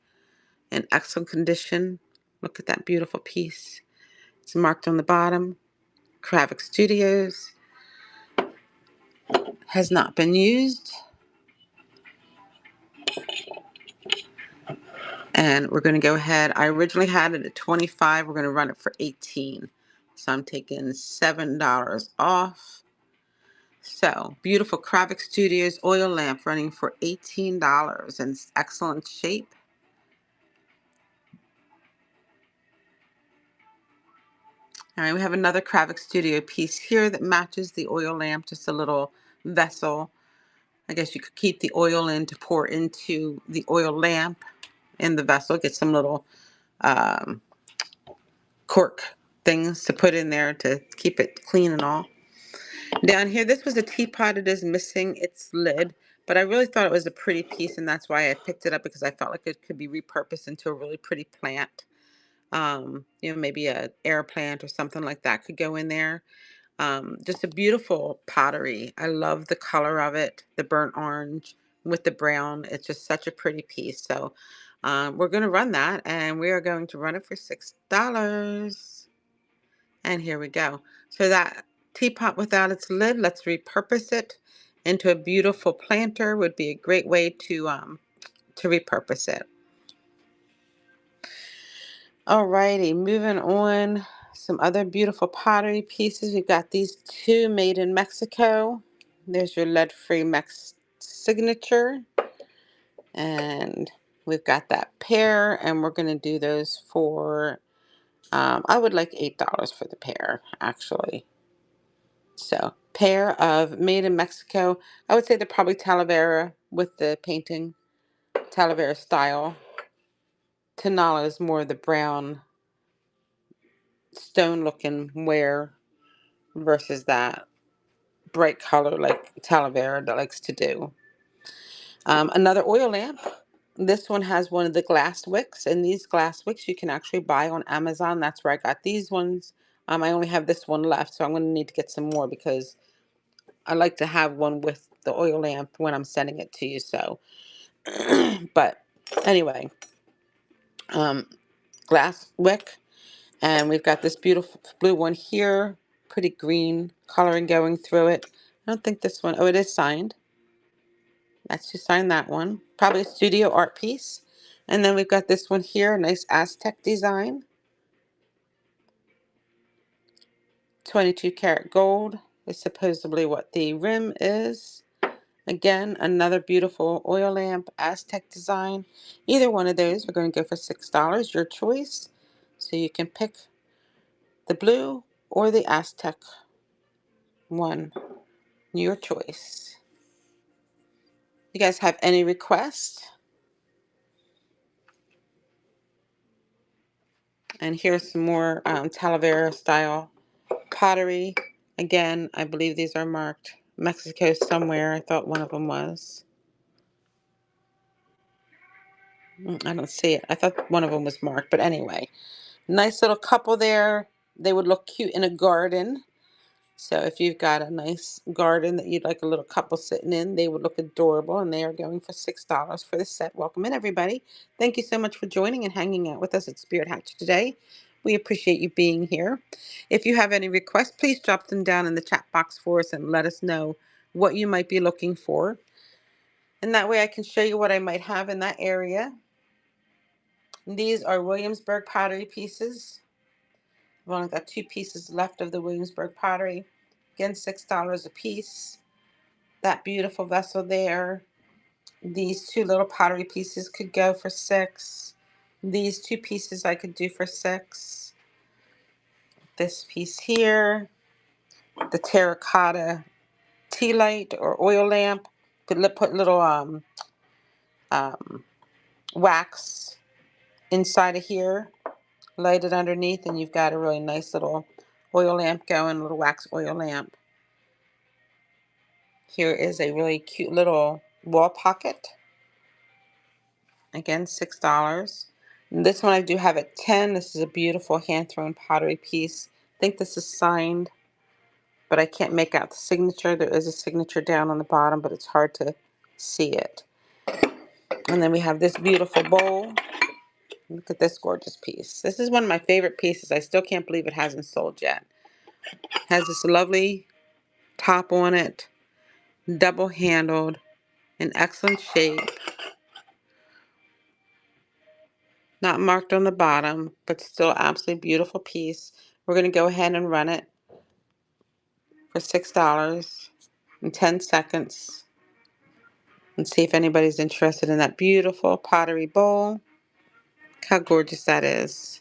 and excellent condition. Look at that beautiful piece. It's marked on the bottom, Kravic Studios. Has not been used. And we're going to go ahead. I originally had it at 25. We're going to run it for 18. So I'm taking $7 off. So beautiful Kravic Studios oil lamp running for $18 in excellent shape. All right, we have another Kravic Studio piece here that matches the oil lamp, just a little vessel. I guess you could keep the oil in to pour into the oil lamp in the vessel. Get some little um, cork things to put in there to keep it clean and all. Down here, this was a teapot. It is missing its lid, but I really thought it was a pretty piece, and that's why I picked it up, because I felt like it could be repurposed into a really pretty plant. Maybe a air plant or something like that could go in there. Just a beautiful pottery. I love the color of it, the burnt orange with the brown. It's just such a pretty piece. So we're going to run that, and we are going to run it for $6. And here we go. So that teapot without its lid, let's repurpose it into a beautiful planter. Would be a great way to repurpose it. Alrighty, moving on. Some other beautiful pottery pieces. We've got these two made in Mexico. There's your lead-free Mex signature. And we've got that pair, and we're going to do those for, I would like $8 for the pair, actually. So, pair of made in Mexico. I would say they're probably Talavera with the painting, Talavera style. Tanala is more the brown stone looking wear versus that bright color like Talavera that likes to do. Another oil lamp. This one has one of the glass wicks, and these glass wicks you can actually buy on Amazon. That's where I got these ones. I only have this one left, so I'm going to need to get some more because I like to have one with the oil lamp when I'm sending it to you. So, but anyway, um, glass wick, and we've got this beautiful blue one here, pretty green coloring going through it. I don't think this one, oh, it is signed. That's who signed that one. Probably a studio art piece. And then we've got this one here, a nice Aztec design. 22 karat gold is supposedly what the rim is. Again, another beautiful oil lamp, Aztec design. Either one of those, we're going to go for $6, your choice. So you can pick the blue or the Aztec one, your choice. You guys have any requests? And here's some more Talavera style pottery. Again, I believe these are marked Mexico somewhere. I thought one of them was. I don't see it. I thought one of them was marked, but anyway. Nice little couple there. They would look cute in a garden. So if you've got a nice garden that you'd like a little couple sitting in, they would look adorable, and they are going for $6 for the set. Welcome in, everybody. Thank you so much for joining and hanging out with us at Spirit Hatch today. We appreciate you being here. If you have any requests, please drop them down in the chat box for us and let us know what you might be looking for. And that way I can show you what I might have in that area. These are Williamsburg pottery pieces. I've only got 2 pieces left of the Williamsburg pottery. Again, $6 a piece. That beautiful vessel there. These 2 little pottery pieces could go for $6. These 2 pieces I could do for $6. This piece here, the terracotta tea light or oil lamp. Put little um, wax inside of here, light it underneath, and you've got a really nice little oil lamp going, little wax oil lamp. Here is a really cute little wall pocket. Again, $6. And this one I do have at 10. This is a beautiful hand-thrown pottery piece. I think this is signed, but I can't make out the signature. There is a signature down on the bottom, but it's hard to see it. And then we have this beautiful bowl. Look at this gorgeous piece. This is one of my favorite pieces. I still can't believe it hasn't sold yet. It has this lovely top on it, double-handled, in excellent shape. Not marked on the bottom, but still absolutely beautiful piece. We're going to go ahead and run it for $6 in 10 seconds and see if anybody's interested in that beautiful pottery bowl. Look how gorgeous that is.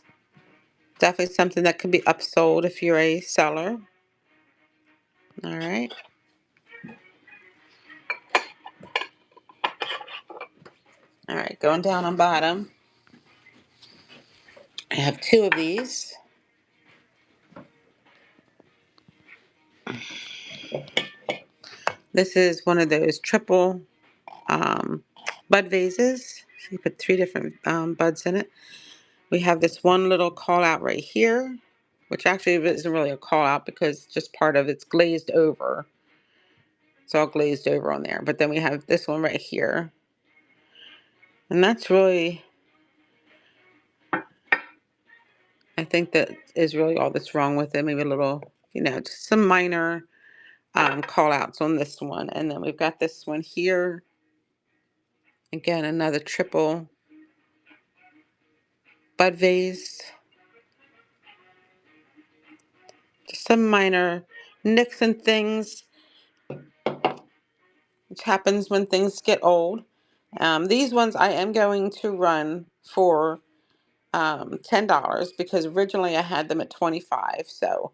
Definitely something that could be upsold if you're a seller. All right. All right, going down on bottom. I have 2 of these. This is one of those triple um, bud vases. So you put 3 different buds in it. We have this one little call out right here, which actually isn't really a call out because just part of it's glazed over. It's all glazed over on there. But then we have this one right here. And that's really, I think that is really all that's wrong with it. Maybe a little, just some minor call outs on this one. And then we've got this one here. Again, another triple bud vase. Just some minor nicks and things, which happens when things get old. These ones I am going to run for $10 because originally I had them at $25. So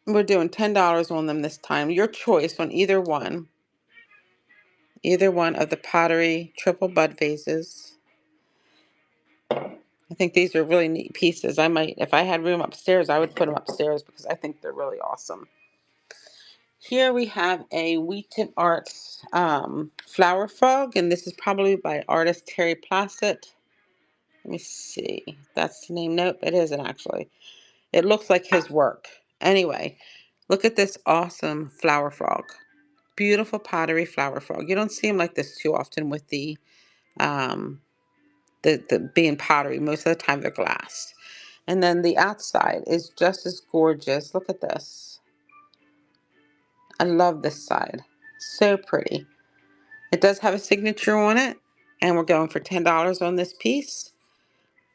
we're doing $10 on them this time. Your choice on either one of the pottery triple bud vases. I think these are really neat pieces. I might, if I had room upstairs, I would put them upstairs because I think they're really awesome. Here we have a Wheaton Arts flower frog, and this is probably by artist Terry Plassett. Let me see. That's the name. Nope, it isn't actually. It looks like his work. Anyway, look at this awesome flower frog. Beautiful pottery flower frog. You don't see them like this too often with the being pottery. Most of the time they're glass. And then the outside is just as gorgeous. Look at this. I love this side. So pretty. It does have a signature on it, and we're going for $10 on this piece.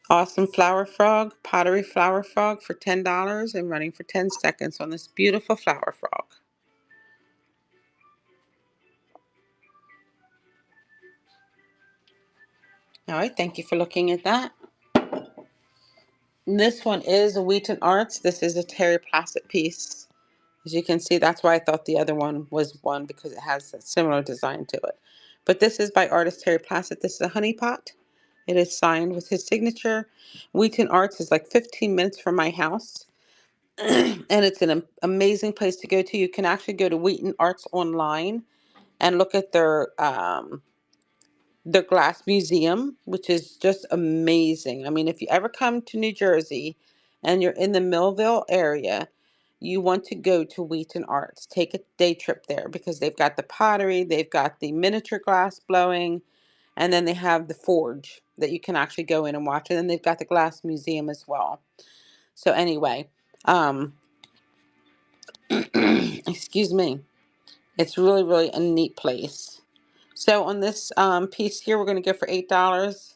Awesome flower frog, pottery flower frog for $10 and running for 10 seconds on this beautiful flower frog. All right, thank you for looking at that. This one is a Wheaton Arts. This is a Terry Plassett piece. As you can see, that's why I thought the other one was one because it has a similar design to it. But this is by artist Terry Plassett. This is a honey pot. It is signed with his signature. Wheaton Arts is like 15 minutes from my house. And it's an amazing place to go to. You can actually go to Wheaton Arts online and look at their glass museum, which is just amazing. I mean, if you ever come to New Jersey and you're in the Millville area, you want to go to Wheaton Arts. Take a day trip there because they've got the pottery, they've got the miniature glass blowing, and then they have the forge that you can actually go in and watch. And then they've got the glass museum as well. So anyway, excuse me. It's really, really a neat place. So on this piece here, we're going to go for $8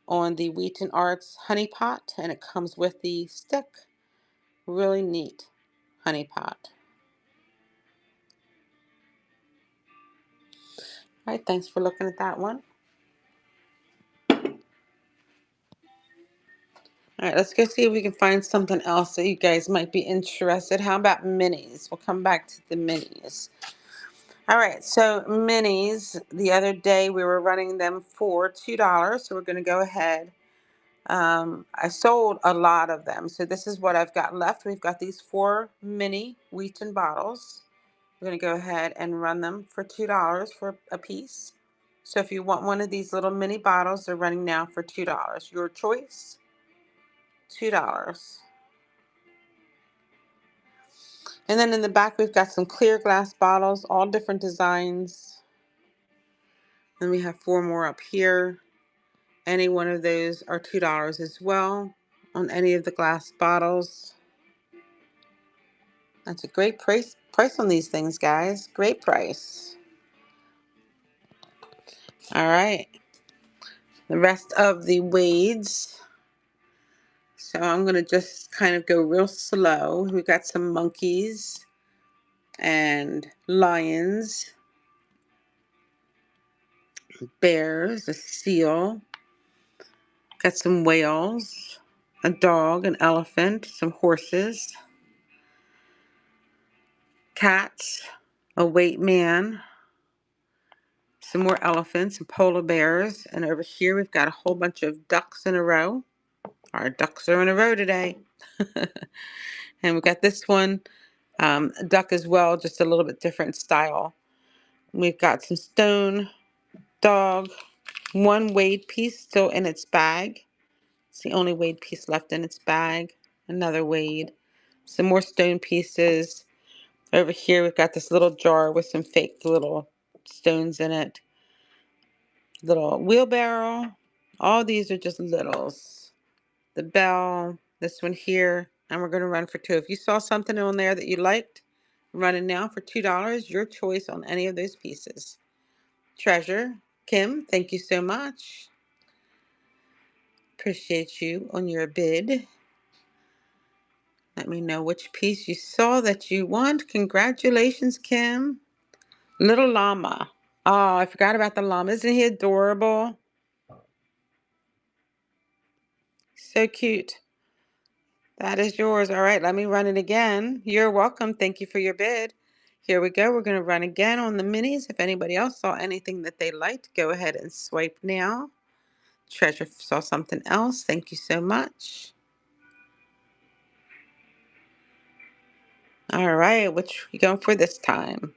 on the Wheaton Arts honey pot, and it comes with the stick. Really neat honey pot. All right, thanks for looking at that one. All right, let's go see if we can find something else that you guys might be interested. How about minis? We'll come back to the minis. All right, so minis, the other day we were running them for $2, so we're going to go ahead. I sold a lot of them, so this is what I've got left. We've got these 4 mini Wheaton bottles. We're going to go ahead and run them for $2 for a piece. So if you want one of these little mini bottles, they're running now for $2. Your choice, $2. And then in the back, we've got some clear glass bottles, all different designs. Then we have 4 more up here. Any one of those are $2 as well on any of the glass bottles. That's a great price on these things, guys. Great price. All right. The rest of the Wades. So I'm going to just kind of go real slow. We've got some monkeys and lions, bears, a seal, got some whales, a dog, an elephant, some horses, cats, a weight man, some more elephants and polar bears. And over here we've got a whole bunch of ducks in a row. Our ducks are in a row today. And we've got this one, duck as well, just a little bit different style. We've got some stone, dog, 1 weighed piece still in its bag. It's the only weighed piece left in its bag. Another weighed. Some more stone pieces. Over here we've got this little jar with some fake little stones in it. Little wheelbarrow. All these are just littles. The bell, this one here, and we're going to run for 2. If you saw something on there that you liked, running now for $2, your choice on any of those pieces. Treasure, Kim, thank you so much. Appreciate you on your bid. Let me know which piece you saw that you want. Congratulations, Kim. Little llama. Oh, I forgot about the llama. Isn't he adorable? So cute. That is yours. All right, let me run it again. You're welcome. Thank you for your bid. Here we go. We're going to run again on the minis. If anybody else saw anything that they liked, go ahead and swipe now. Treasure saw something else. Thank you so much. All right, which are you going for this time?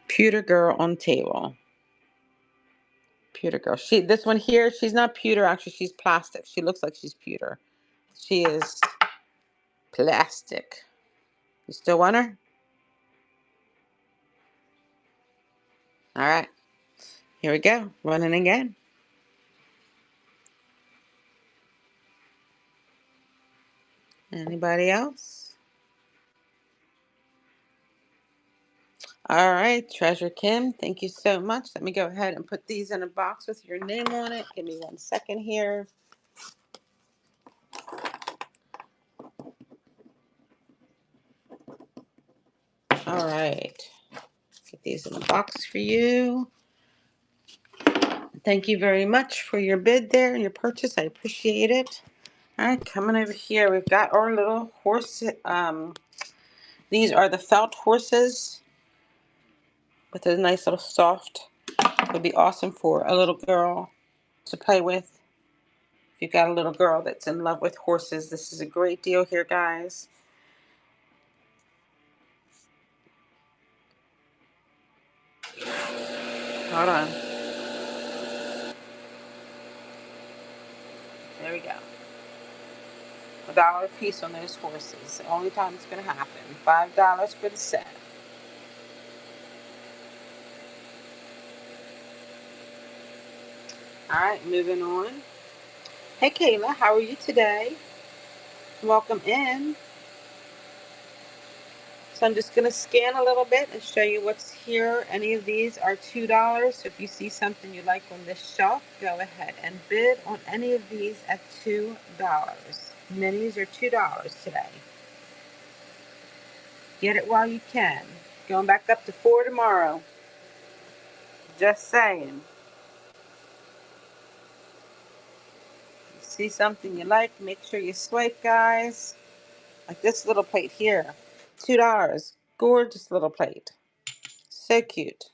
Pewter girl on table. Pewter girl. This one here, she's not pewter. Actually, she's plastic. She looks like she's pewter. She is plastic. You still want her? All right. Here we go. Running again. Anybody else? All right, Treasure Kim, thank you so much. Let me go ahead and put these in a box with your name on it. Give me 1 second here. All right. Get these in the box for you. Thank you very much for your bid there and your purchase. I appreciate it. All right, coming over here, we've got our little horse. These are the felt horses with a nice little soft. Would be awesome for a little girl to play with. If you've got a little girl that's in love with horses, this is a great deal here, guys. Hold on. $1 a piece on those horses. The only time it's going to happen. $5 for the set. All right, moving on. Hey Kayla, how are you today? Welcome in. So I'm just going to scan a little bit and show you what's here. Any of these are $2. So if you see something you like on this shelf, go ahead and bid on any of these at $2. Minis are $2 today. Get it while you can. Going back up to 4 tomorrow. Just saying. See something you like, make sure you swipe, guys. Like this little plate here. $2. Gorgeous little plate. So cute.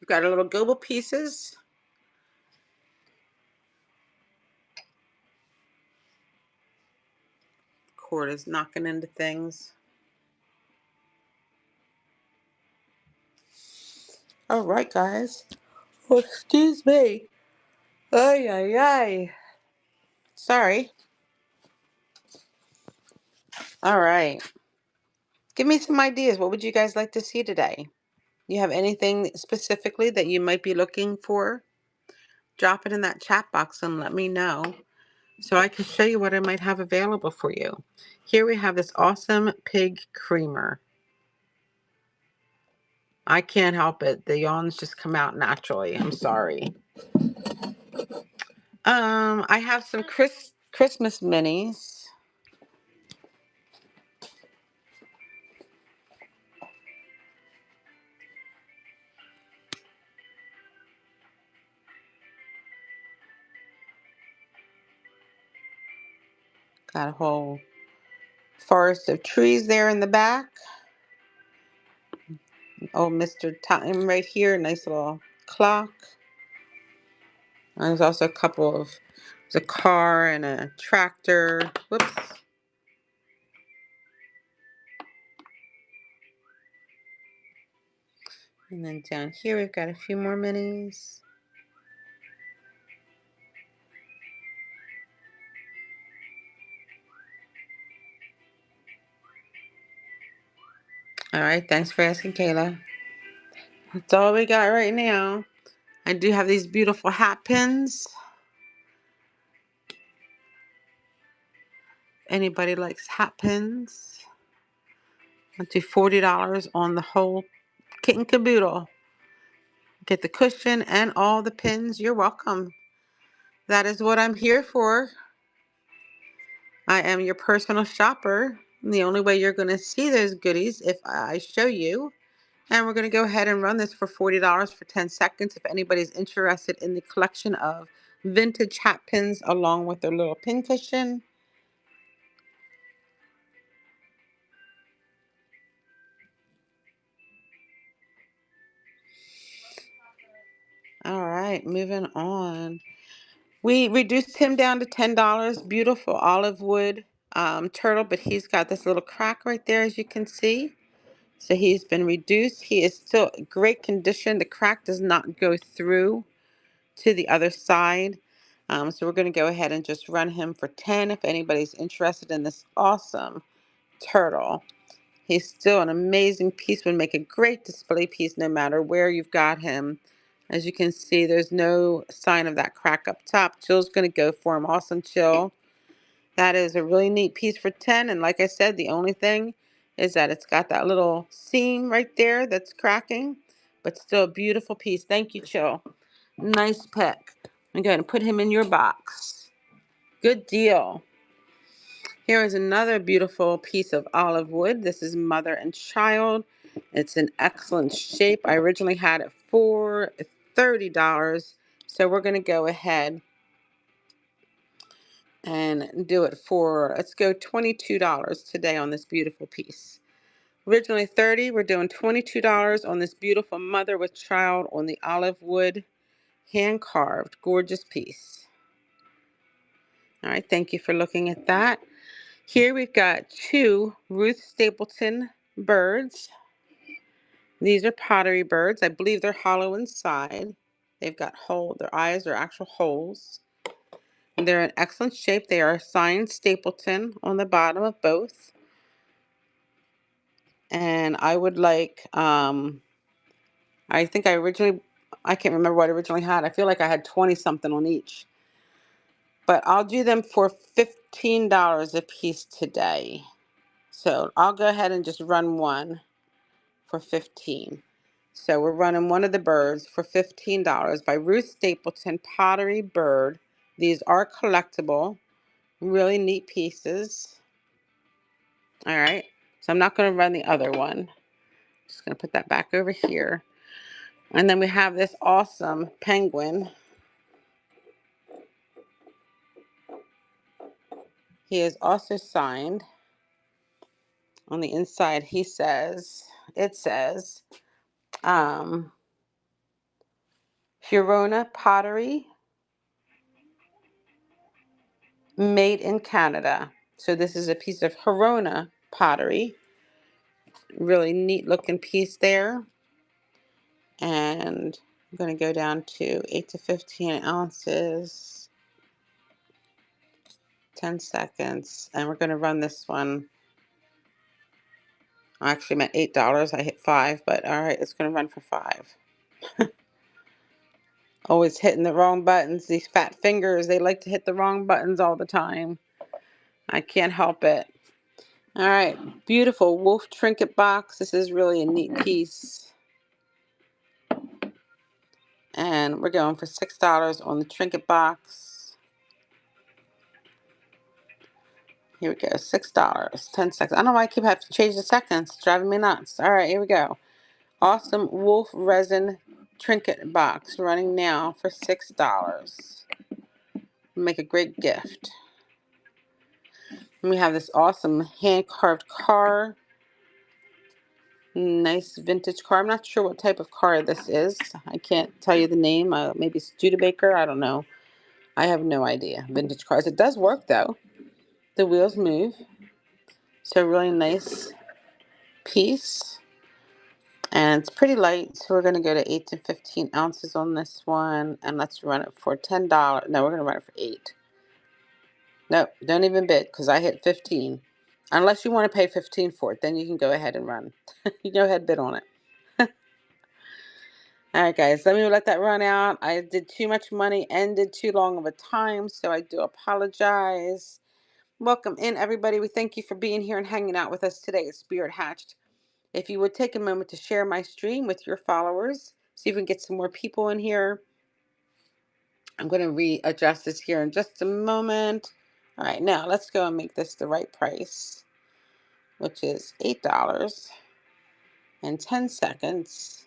We've got our little gobo pieces. Cord is knocking into things. All right, guys. Oh, excuse me. Ay, ay, ay. Sorry. All right. Give me some ideas. What would you guys like to see today? You have anything specifically that you might be looking for? Drop it in that chat box and let me know so I can show you what I might have available for you. Here we have this awesome pig creamer. I can't help it. The yawns just come out naturally. I'm sorry. I have some Christmas minis. Got a whole forest of trees there in the back. Oh, Mr. Time right here. Nice little clock. And there's also a couple of, there's a car and a tractor. Whoops. And then down here we've got a few more minis. All right, thanks for asking, Kayla. That's all we got right now. I do have these beautiful hat pins. Anybody likes hat pins? I'll do $40 on the whole kit and caboodle. Get the cushion and all the pins. You're welcome. That is what I'm here for. I am your personal shopper. And the only way you're going to see those goodies if I show you. And we're going to go ahead and run this for $40 for 10 seconds. If anybody's interested in the collection of vintage hat pins along with their little pin cushion. All right, moving on. We reduced him down to $10. Beautiful olive wood turtle, but he's got this little crack right there, as you can see. So he's been reduced. He is still in great condition. The crack does not go through to the other side. So we're going to go ahead and just run him for 10 if anybody's interested in this awesome turtle. He's still an amazing piece, would make a great display piece no matter where you've got him. As you can see, there's no sign of that crack up top. Jill's going to go for him. Awesome, Jill. That is a really neat piece for 10. And like I said, the only thing is that it's got that little seam right there that's cracking, but still a beautiful piece. Thank you, Jill. Nice pick. I'm going to put him in your box. Good deal. Here is another beautiful piece of olive wood. This is mother and child. It's in excellent shape. I originally had it for $30. So we're going to go ahead and do it for, let's go $22 today on this beautiful piece. Originally $30, we're doing $22 on this beautiful mother with child on the olive wood, hand carved, gorgeous piece. All right, thank you for looking at that. Here we've got two Ruth Stapleton birds. These are pottery birds. I believe they're hollow inside. They've got their eyes are actual holes. They're in excellent shape. They are signed Stapleton on the bottom of both. And I would like, I think I can't remember what I originally had. I feel like I had 20 something on each. But I'll do them for $15 a piece today. So I'll go ahead and just run one for 15. So we're running one of the birds for $15 by Ruth Stapleton Pottery Bird. These are collectible, really neat pieces. All right, so I'm not going to run the other one. Just going to put that back over here. And then we have this awesome penguin. He is also signed. On the inside, it says, Hurona Pottery, made in Canada. So this is a piece of Hurona pottery. Really neat looking piece there. And I'm going to go down to 8 to 15 ounces, 10 seconds. And we're going to run this one. I actually meant $8. I hit 5, but all right, it's going to run for 5. Always hitting the wrong buttons. These fat fingers, they like to hit the wrong buttons all the time. I can't help it. All right, beautiful wolf trinket box. This is really a neat piece. And we're going for $6 on the trinket box. Here we go, $6, 10 seconds. I don't know why I keep having to change the seconds. It's driving me nuts. All right, here we go. Awesome wolf resin trinket box running now for $6. Make a great gift. And we have this awesome hand-carved car. Nice vintage car. I'm not sure what type of car this is. I can't tell you the name. Maybe Studebaker. I don't know. I have no idea. Vintage cars. It does work though. The wheels move. So really nice piece. And it's pretty light. So we're going to go to 8 to 15 ounces on this one. And let's run it for $10. No, we're going to run it for 8. Nope, don't even bid because I hit 15. Unless you want to pay 15 for it, then you can go ahead and run. You go ahead and bid on it. All right, guys, let that run out. I did too much money and did too long of a time, so I do apologize. Welcome in, everybody. We thank you for being here and hanging out with us today at Spirit Hatched. If you would take a moment to share my stream with your followers, see if we can get some more people in here. I'm going to readjust this here in just a moment. All right, now let's go and make this the right price, which is $8 and 10 seconds.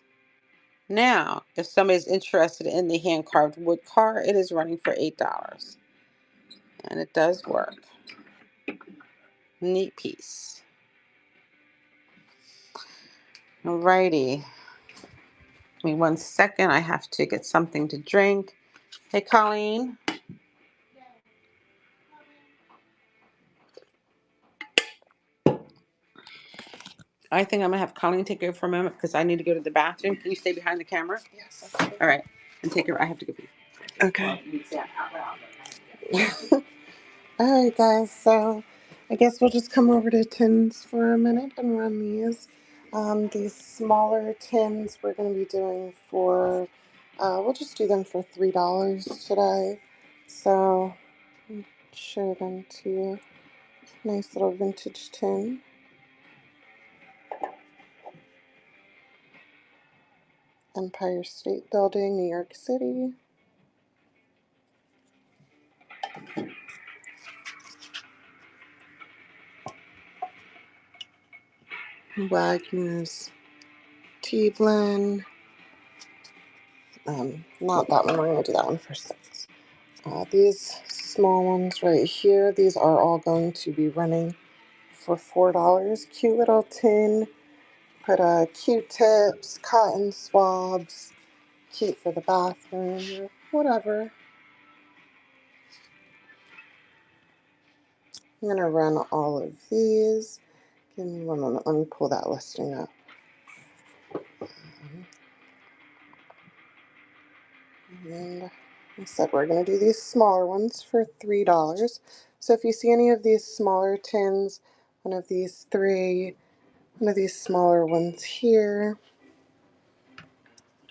Now, if somebody's interested in the hand-carved wood car, it is running for $8. And it does work. Neat piece. Alrighty. Give me 1 second. I have to get something to drink. Hey, Colleen. I think I'm going to have Colleen take over for a moment because I need to go to the bathroom. Can you stay behind the camera? Yes. All right. And take her. I have to go pee. Okay. All right, guys. So I guess we'll just come over to tins for a minute and run these. These smaller tins we're going to be doing for, we'll just do them for $3 today. So show them to you. Nice little vintage tin. Empire State Building, New York City. Wagner's Tea Blend. Not that one. We're going to do that one for $6. These small ones right here, these are all going to be running for $4. Cute little tin. Put Q-tips, cotton swabs. Cute for the bathroom or whatever. I'm going to run all of these. Give me 1 moment. Let me pull that listing up. And I said we're going to do these smaller ones for $3. So if you see any of these smaller tins, one of these three, one of these smaller ones here,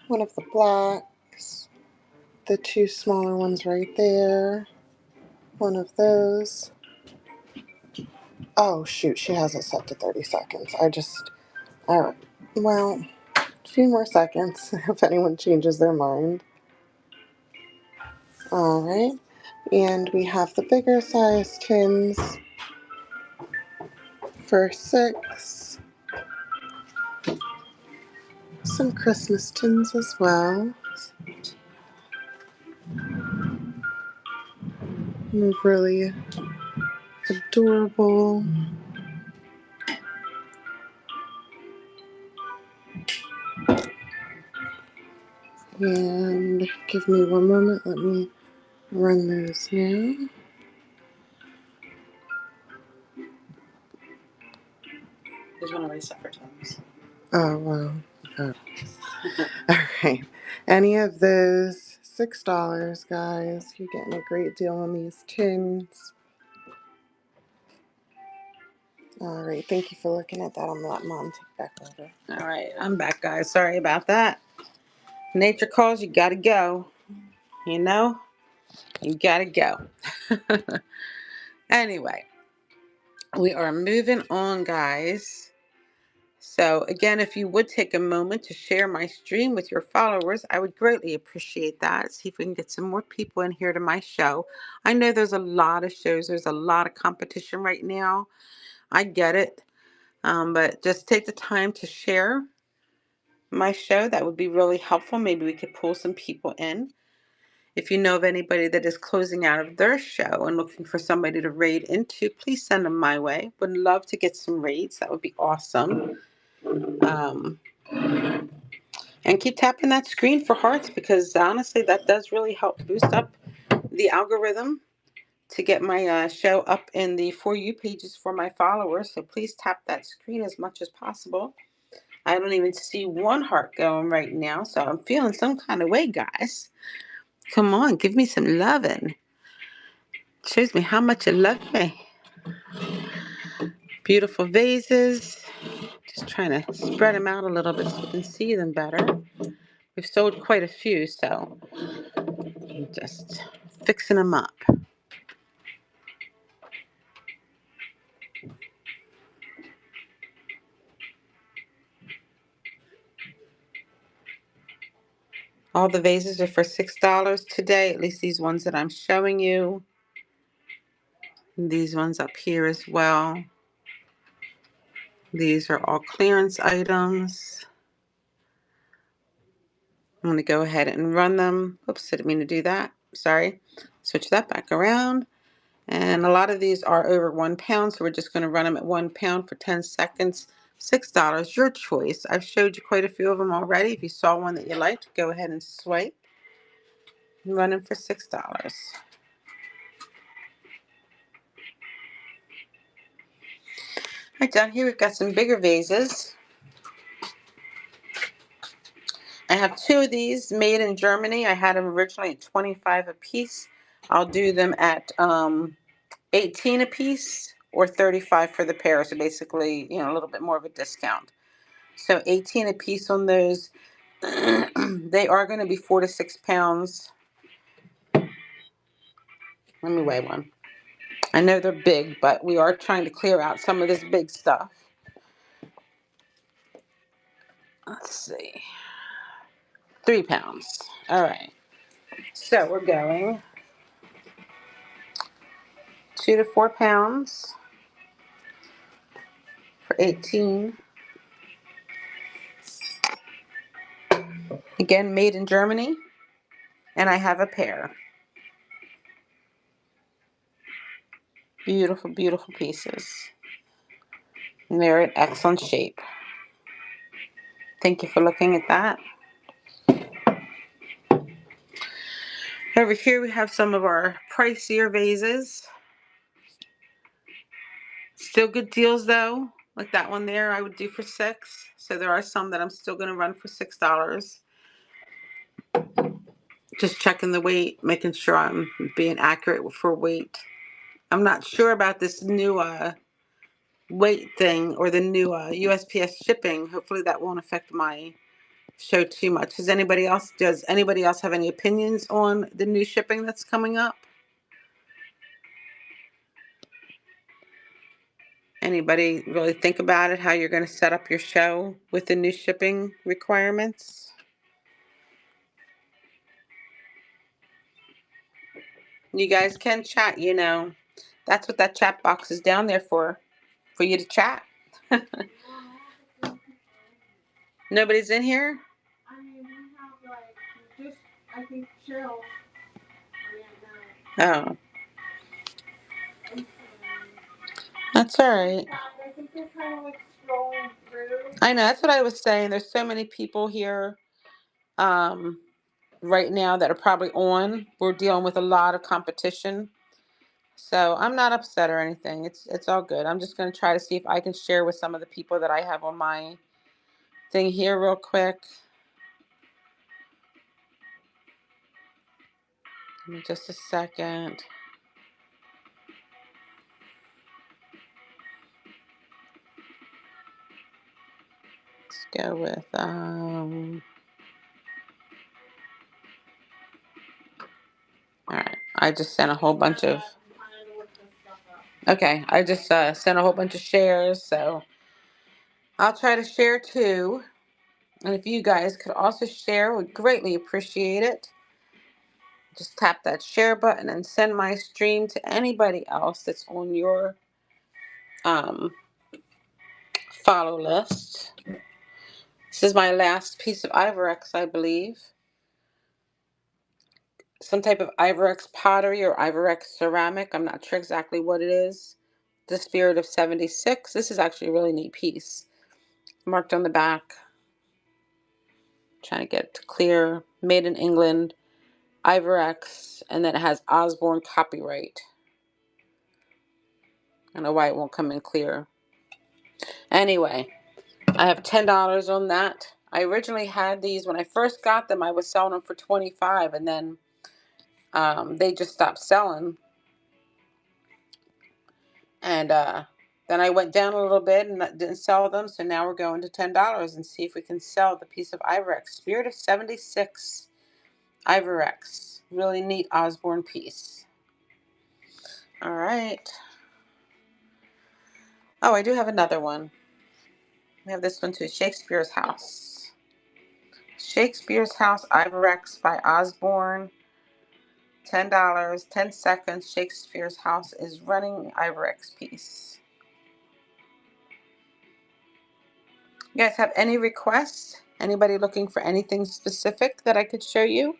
one of the blacks, the two smaller ones right there, one of those. Oh shoot, she has it set to 30 seconds. Well, a few more seconds if anyone changes their mind. Alright, and we have the bigger size tins for $6. Some Christmas tins as well. Really adorable. And give me one moment, let me run those now. There's one already set for tins. Oh, wow. Oh. Alright. Any of those $6, guys. You're getting a great deal on these tins. Alright, thank you for looking at that. I'm gonna let Mom take back over. Alright, I'm back, guys. Sorry about that. Nature calls, you gotta go. You know? You gotta go. Anyway, we are moving on, guys. So again, if you would take a moment to share my stream with your followers, I would greatly appreciate that. See if we can get some more people in here to my show. I know there's a lot of shows. There's a lot of competition right now. I get it. But just take the time to share my show. That would be really helpful. Maybe we could pull some people in. If you know of anybody that is closing out of their show and looking for somebody to raid into, please send them my way. Would love to get some raids. That would be awesome. And keep tapping that screen for hearts, because honestly, that does really help boost up the algorithm to get my show up in the For You pages for my followers. So please tap that screen as much as possible. I don't even see one heart going right now, so I'm feeling some kind of way, guys. Come on, give me some loving. Shows me how much you love me. Beautiful vases. Just trying to spread them out a little bit so you can see them better. We've sold quite a few, so I'm just fixing them up. All the vases are for $6 today, at least these ones that I'm showing you. And these ones up here as well. These are all clearance items. I'm going to go ahead and run them. Oops, I didn't mean to do that. Sorry. Switch that back around. And a lot of these are over 1 pound, so we're just going to run them at 1 pound for 10 seconds. $6, your choice. I've showed you quite a few of them already. If you saw one that you liked, go ahead and swipe and run them for $6. Right down here, we've got some bigger vases. I have 2 of these made in Germany. I had them originally at 25 a piece. I'll do them at 18 a piece or 35 for the pair. So basically, a little bit more of a discount. So 18 a piece on those. They are going to be 4 to 6 pounds. Let me weigh one. I know they're big, but we are trying to clear out some of this big stuff. Let's see. 3 pounds. All right. So we're going 2 to 4 pounds for 18. Again, made in Germany. And I have a pair. Beautiful, beautiful pieces. And they're in excellent shape. Thank you for looking at that. Over here we have some of our pricier vases. Still good deals though. Like that one there I would do for $6. So there are some that I'm still going to run for $6. Just checking the weight, making sure I'm being accurate for weight. I'm not sure about this new weight thing or the new USPS shipping. Hopefully that won't affect my show too much. Does anybody else have any opinions on the new shipping that's coming up? Anybody really think about it, how you're going to set up your show with the new shipping requirements? You guys can chat, That's what that chat box is down there for you to chat. Nobody's in here? I mean, we have just, I think, Cheryl. Oh. That's all right. I think they're kind of scrolling through. I know, that's what I was saying. There's so many people here right now that are probably on. We're dealing with a lot of competition. So I'm not upset or anything. It's all good. I'm just going to try to see if I can share with some of the people that I have on my thing here real quick. Give me just a second. Let's go with all right. I just sent a whole bunch of I just sent a whole bunch of shares, so I'll try to share too. And if you guys could also share, we'd greatly appreciate it. Just tap that share button and send my stream to anybody else that's on your follow list. This is my last piece of Ivorex, I believe. Some type of Ivorex pottery or Ivorex ceramic. I'm not sure exactly what it is. The Spirit of 76. This is actually a really neat piece. Marked on the back. Trying to get it to clear. Made in England. Ivorex. And then it has Osborne copyright. I don't know why it won't come in clear. Anyway, I have $10 on that. I originally had these when I first got them. I was selling them for $25, and then they just stopped selling. And then I went down a little bit and didn't sell them. So now we're going to $10 and see if we can sell the piece of Ivorex. Spirit of 76 Ivorex. Really neat Osborne piece. All right. Oh, I do have another one. We have this one too. Shakespeare's House. Shakespeare's House Ivorex by Osborne. $10, 10 seconds. Shakespeare's House is running Ivorex piece. You guys have any requests? Anybody looking for anything specific that I could show you?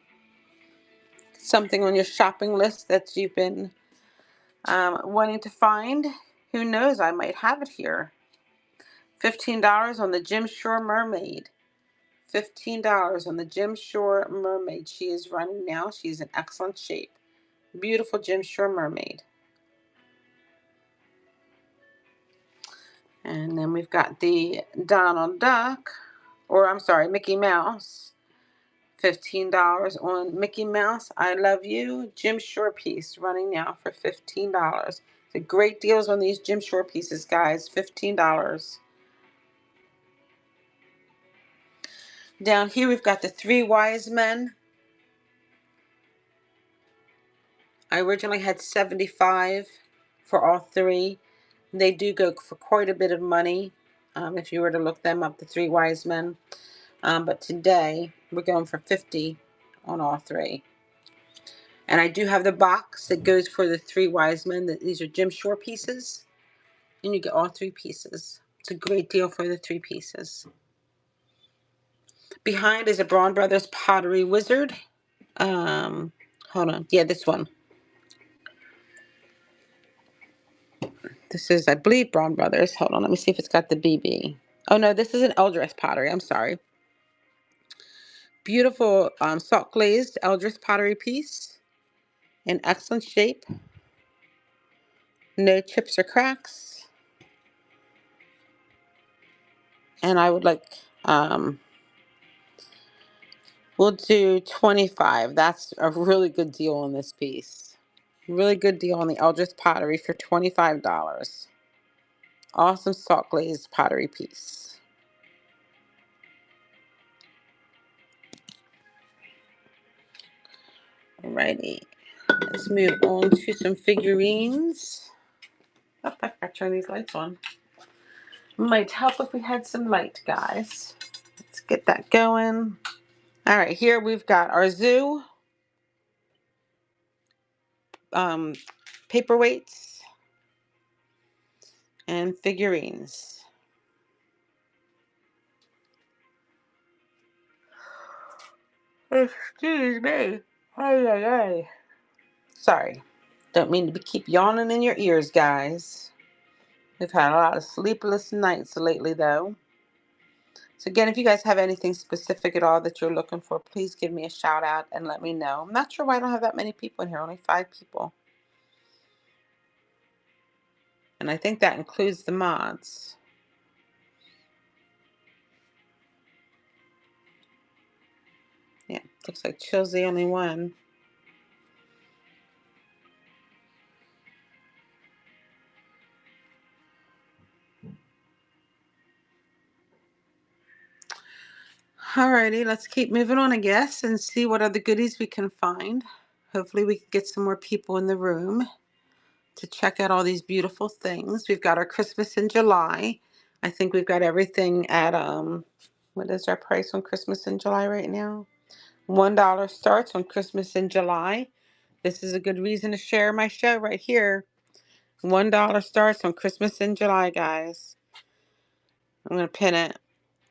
Something on your shopping list that you've been wanting to find? Who knows? I might have it here. $15 on the Jim Shore Mermaid. $15 on the Jim Shore Mermaid. She is running now. She's in excellent shape. Beautiful Jim Shore Mermaid. And then we've got the Donald Duck, or I'm sorry, Mickey Mouse. $15 on Mickey Mouse. I love you. Jim Shore piece running now for $15. The great deals on these Jim Shore pieces, guys. $15. Down here we've got the Three Wise Men. I originally had $75 for all three. They do go for quite a bit of money if you were to look them up, the Three Wise Men. But today we're going for $50 on all three. And I do have the box that goes for the Three Wise Men. These are Jim Shore pieces. And you get all three pieces. It's a great deal for the three pieces. Behind is a Braun Brothers Pottery Wizard. Hold on. Yeah, this one. This is, I believe, Braun Brothers. Hold on. Let me see if it's got the BB. Oh, no. This is an Eldress Pottery. I'm sorry. Beautiful salt glazed Eldress Pottery piece. In excellent shape. No chips or cracks. And I would like We'll do 25. That's a really good deal on this piece. Really good deal on the Eldritch pottery for $25. Awesome salt glazed pottery piece. Alrighty. Let's move on to some figurines. Oh, I forgot to turn these lights on. Might help if we had some light, guys. Let's get that going. All right, here we've got our zoo paperweights and figurines. Excuse me. Ay, ay, ay. Sorry. Don't mean to keep yawning in your ears, guys. We've had a lot of sleepless nights lately, though. So again, if you guys have anything specific at all that you're looking for, please give me a shout out and let me know. I'm not sure why I don't have that many people in here, only 5 people. And I think that includes the mods. Yeah, looks like Chill's the only one. Alrighty, let's keep moving on, I guess, and see what other goodies we can find. Hopefully we can get some more people in the room to check out all these beautiful things. We've got our Christmas in July. I think we've got everything at, what is our price on Christmas in July right now? $1 starts on Christmas in July. This is a good reason to share my show right here. $1 starts on Christmas in July, guys. I'm going to pin it,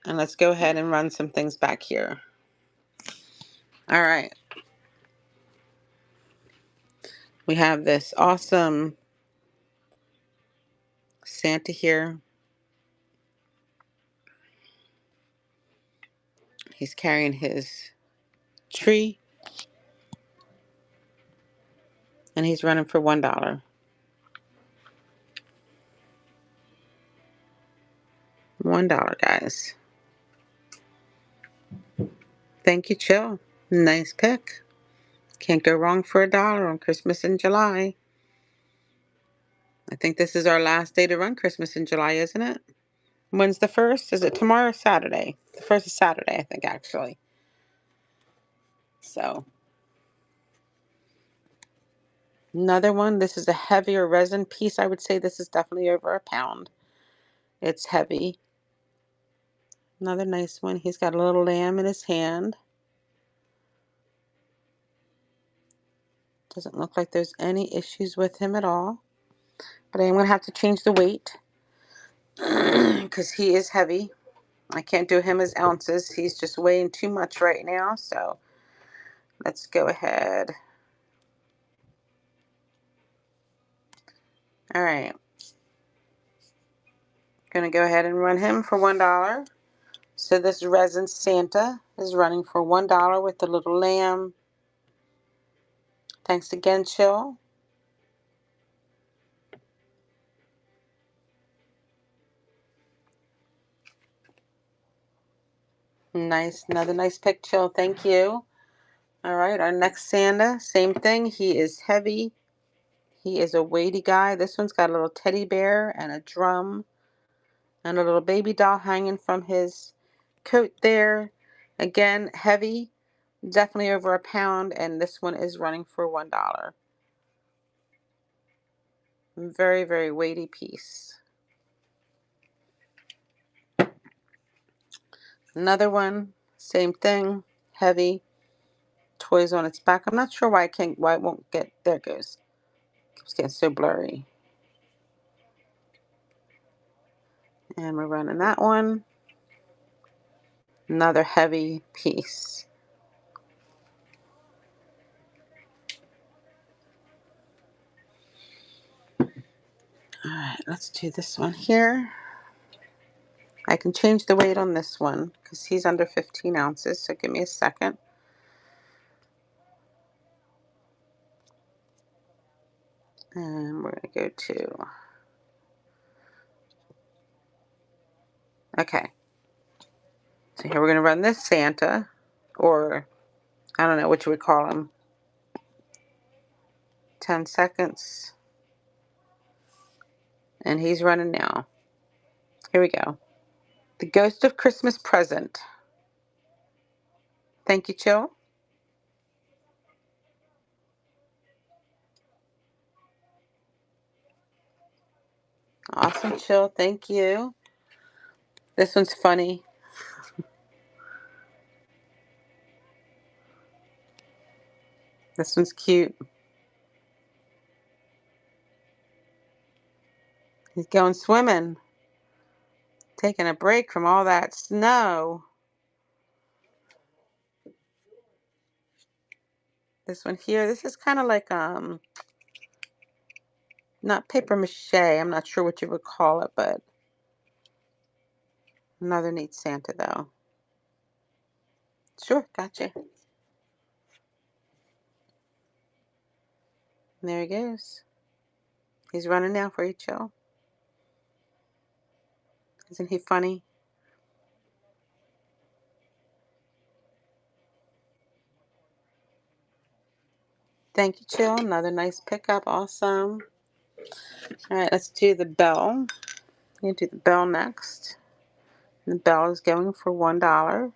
and let's go ahead and run some things back here. All right. We have this awesome Santa here. He's carrying his tree, and he's running for $1. $1, guys. Thank you, Chill. Nice pick. Can't go wrong for $1 on Christmas in July. I think this is our last day to run Christmas in July, isn't it? When's the 1st? Is it tomorrow or Saturday? The 1st is Saturday, I think, actually. So, another one. This is a heavier resin piece. I would say this is definitely over £1. It's heavy. Another nice one. He's got a little lamb in his hand. Doesn't look like there's any issues with him at all. But I am going to have to change the weight because he is heavy. I can't do him as ounces. He's just weighing too much right now. So let's go ahead. All right. Going to go ahead and run him for $1. So this resin Santa is running for $1 with the little lamb. Thanks again, Chill. Nice, another nice pick, Chill. Thank you. All right, our next Santa, same thing. He is heavy. He is a weighty guy. This one's got a little teddy bear and a drum and a little baby doll hanging from his coat there. Again, heavy, definitely over £1, and this one is running for $1. Very, very weighty piece. Another one, same thing, heavy, toys on its back. I'm not sure why it won't get, there it goes. It's getting so blurry. And we're running that one. Another heavy piece. All right, let's do this one here. I can change the weight on this one because he's under 15 ounces, so give me a second. And we're going to go to, okay. So here we're going to run this Santa, or I don't know what you would call them. 10 seconds. And he's running now. Here we go. The Ghost of Christmas Present. Thank you, Chill. Awesome, Chill. Thank you. This one's funny. This one's cute. He's going swimming. Taking a break from all that snow. This one here, this is kind of like, not paper mache. I'm not sure what you would call it, but another neat Santa, though. Sure, gotcha. And there he goes. He's running now for you, Chill. Isn't he funny? Thank you, Chill. Another nice pickup. Awesome. All right, let's do the bell. You do the bell next. The bell is going for $1.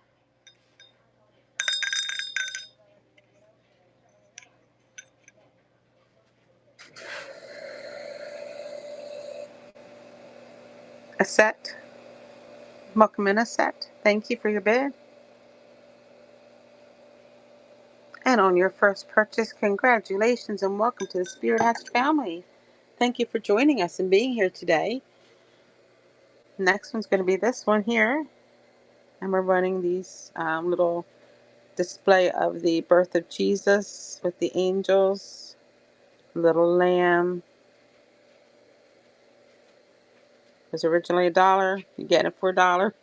A set. Welcome in a set. Thank you for your bid. And on your first purchase, congratulations and welcome to the Spirit Hatched family. Thank you for joining us and being here today. Next one's going to be this one here. And we're running these little display of the birth of Jesus with the angels, little lamb. It was originally $1. You get it for $1.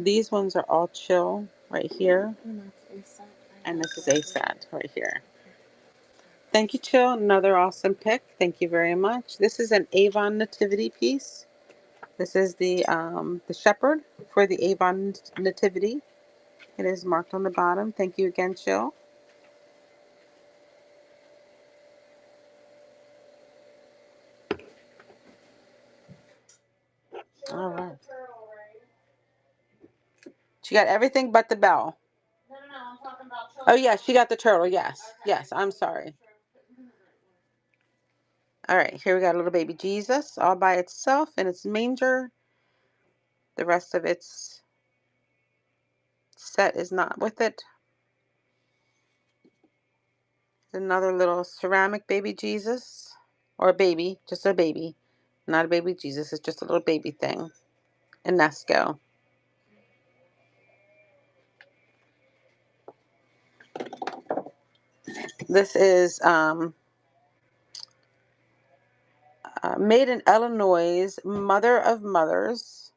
These ones are all Chill right here. And this is A set right here. Thank you, Chill. Another awesome pick. Thank you very much. This is an Avon Nativity piece. This is the shepherd for the Avon Nativity. It is marked on the bottom. Thank you again, Chill. All right. She got everything but the bell. No, I'm talking about turtle. Oh, yeah, she got the turtle. Yes. Okay. Yes, I'm sorry. All right, here we got a little baby Jesus all by itself in its manger. The rest of its set is not with it. Another little ceramic baby Jesus. Or a baby, just a baby. Not a baby Jesus, it's just a little baby thing. Enesco. This is made in Illinois, Mother of Mothers.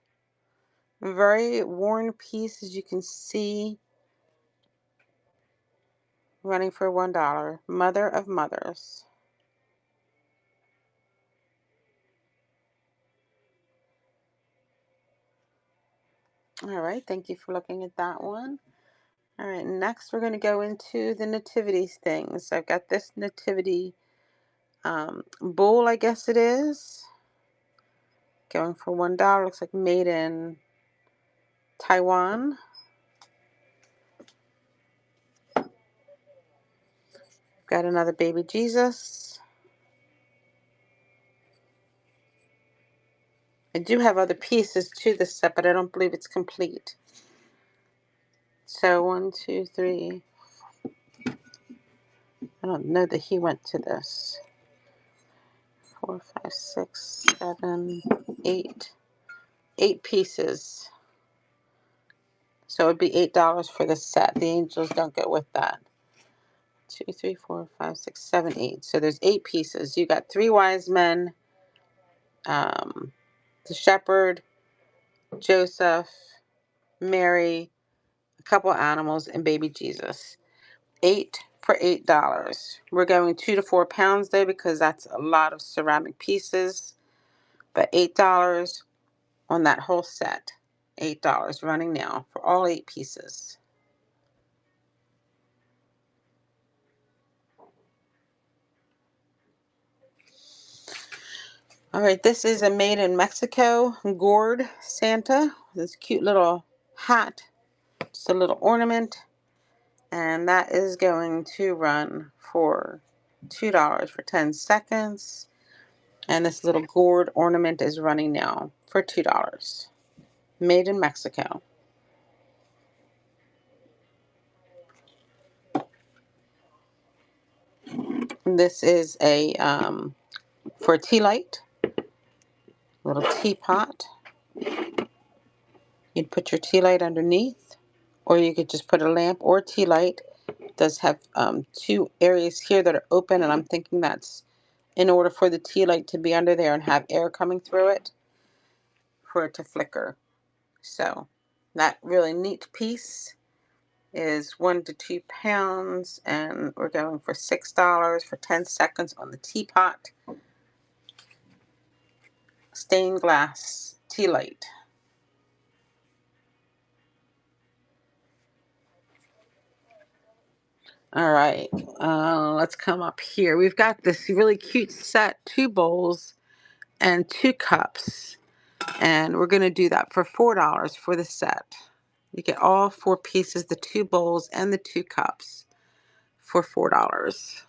Very worn piece, as you can see. Running for $1. Mother of Mothers. All right, thank you for looking at that one. All right, next we're going to go into the nativity things. I've got this nativity bowl, I guess it is. Going for $1. Looks like made in Taiwan. Got another baby Jesus. I do have other pieces to this set, but I don't believe it's complete. So 1, 2, 3. I don't know that he went to this. 4, 5, 6, 7, 8. 8 pieces. So it would be $8 for the set. The angels don't go with that. 2, 3, 4, 5, 6, 7, 8. So there's 8 pieces. You got 3 wise men, the shepherd, Joseph, Mary, a couple animals, and baby Jesus. 8 for $8. We're going 2 to 4 pounds though, because that's a lot of ceramic pieces. But $8 on that whole set. $8 running now for all 8 pieces. All right, this is a made in Mexico gourd Santa. This cute little hat. Just a little ornament. And that is going to run for $2 for 10 seconds. And this little gourd ornament is running now for $2. Made in Mexico. This is a for a tea light, little teapot. You'd put your tea light underneath, or you could just put a lamp or tea light. It does have two areas here that are open, and I'm thinking that's in order for the tea light to be under there and have air coming through it for it to flicker. So that really neat piece is 1 to 2 pounds, and we're going for $6 for 10 seconds on the teapot. Stained glass tea light. All right, let's come up here. We've got this really cute set, 2 bowls and 2 cups, and we're going to do that for $4 for the set. You get all 4 pieces, the 2 bowls and the 2 cups for $4.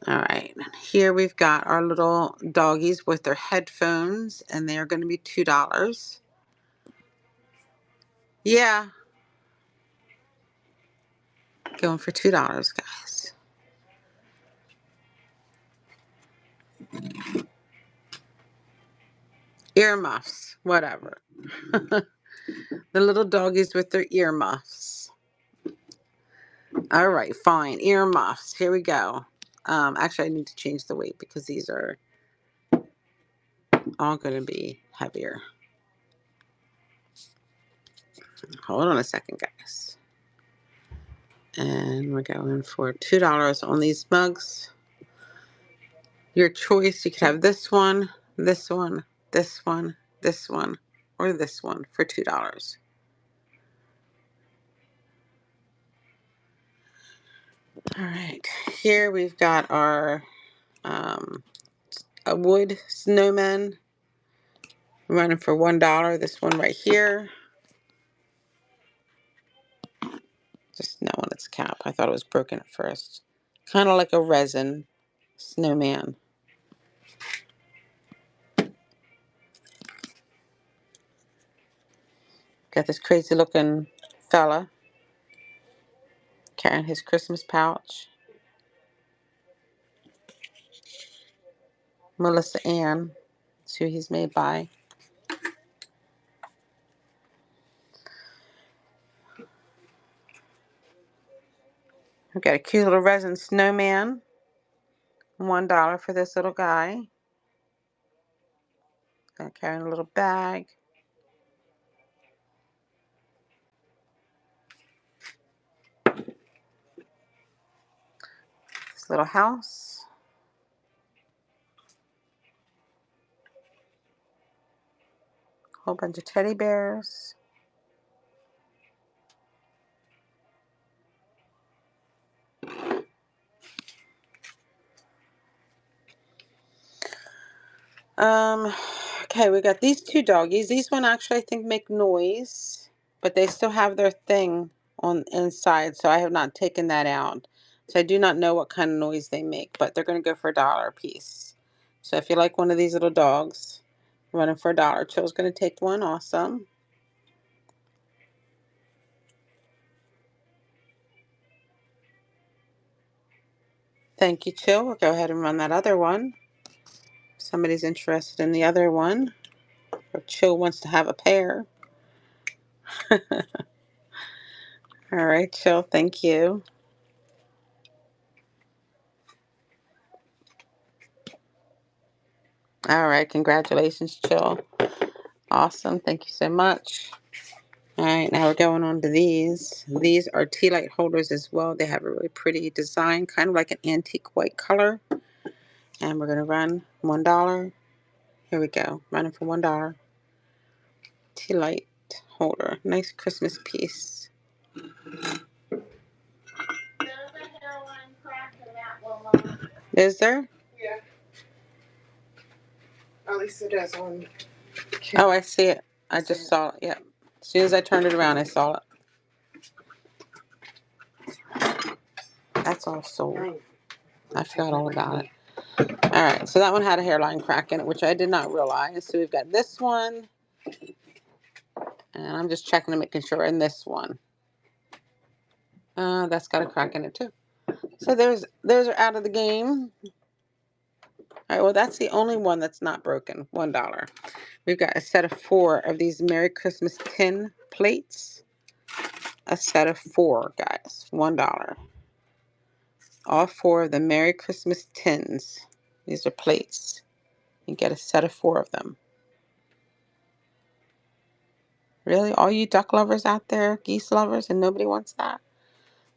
All right, here we've got our little doggies with their headphones, and they're going to be $2. Yeah, going for $2, guys. Earmuffs, whatever. The little doggies with their earmuffs. All right, fine. Earmuffs. Here we go. Actually, I need to change the weight because these are all going to be heavier. Hold on a second, guys. And we're going for $2 on these mugs. Your choice. You could have this one, this one, this one, this one, or this one for $2. All right. Here we've got our a wood snowman running for $1. This one right here. Just now on its cap. I thought it was broken at first. Kind of like a resin snowman. Got this crazy looking fella carrying his Christmas pouch. Melissa Ann. That's who he's made by. We've got a cute little resin snowman. $1 for this little guy. Got carrying a little bag. This little house. Whole bunch of teddy bears. Okay, we got these 2 doggies. These one actually I think make noise, but they still have their thing on inside, so I have not taken that out. So I do not know what kind of noise they make, but they're going to go for $1 a piece. So if you like one of these little dogs, running for $1, Chill's going to take one. Awesome. Thank you, Chill. We'll go ahead and run that other one. If somebody's interested in the other one, or Chill wants to have a pair. All right, Chill. Thank you. All right, congratulations, Chill. Awesome. Thank you so much. All right, now we're going on to these. These are tea light holders as well. They have a really pretty design, kind of like an antique white color. And we're going to run $1. Here we go. Running for $1. Tea light holder. Nice Christmas piece. Is there? Yeah. At least it is on Oh, camera. I see it. I just saw it. Yep. As soon as I turned it around, I saw it. That's all sold. I forgot all about it. All right. So that one had a hairline crack in it, which I did not realize. So we've got this one. And I'm just checking and making sure. And this one. That's got a crack in it too. So those are out of the game. All right, well, that's the only one that's not broken. $1. We've got a set of 4 of these Merry Christmas tin plates. A set of 4, guys. $1. All 4 of the Merry Christmas tins. These are plates. You get a set of 4 of them. Really? All you duck lovers out there, geese lovers, and nobody wants that?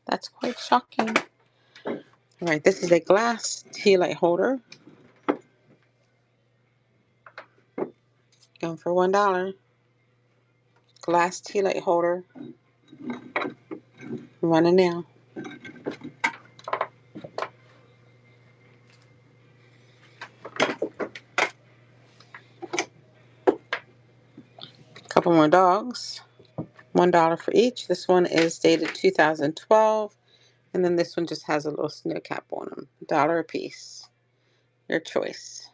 That's quite shocking. All right, this is a glass tea light holder. Going for $1. Glass tea light holder. Running now. Couple more dogs. $1 for each. This one is dated 2012. And then this one just has a little snow cap on them. $1 a piece. Your choice.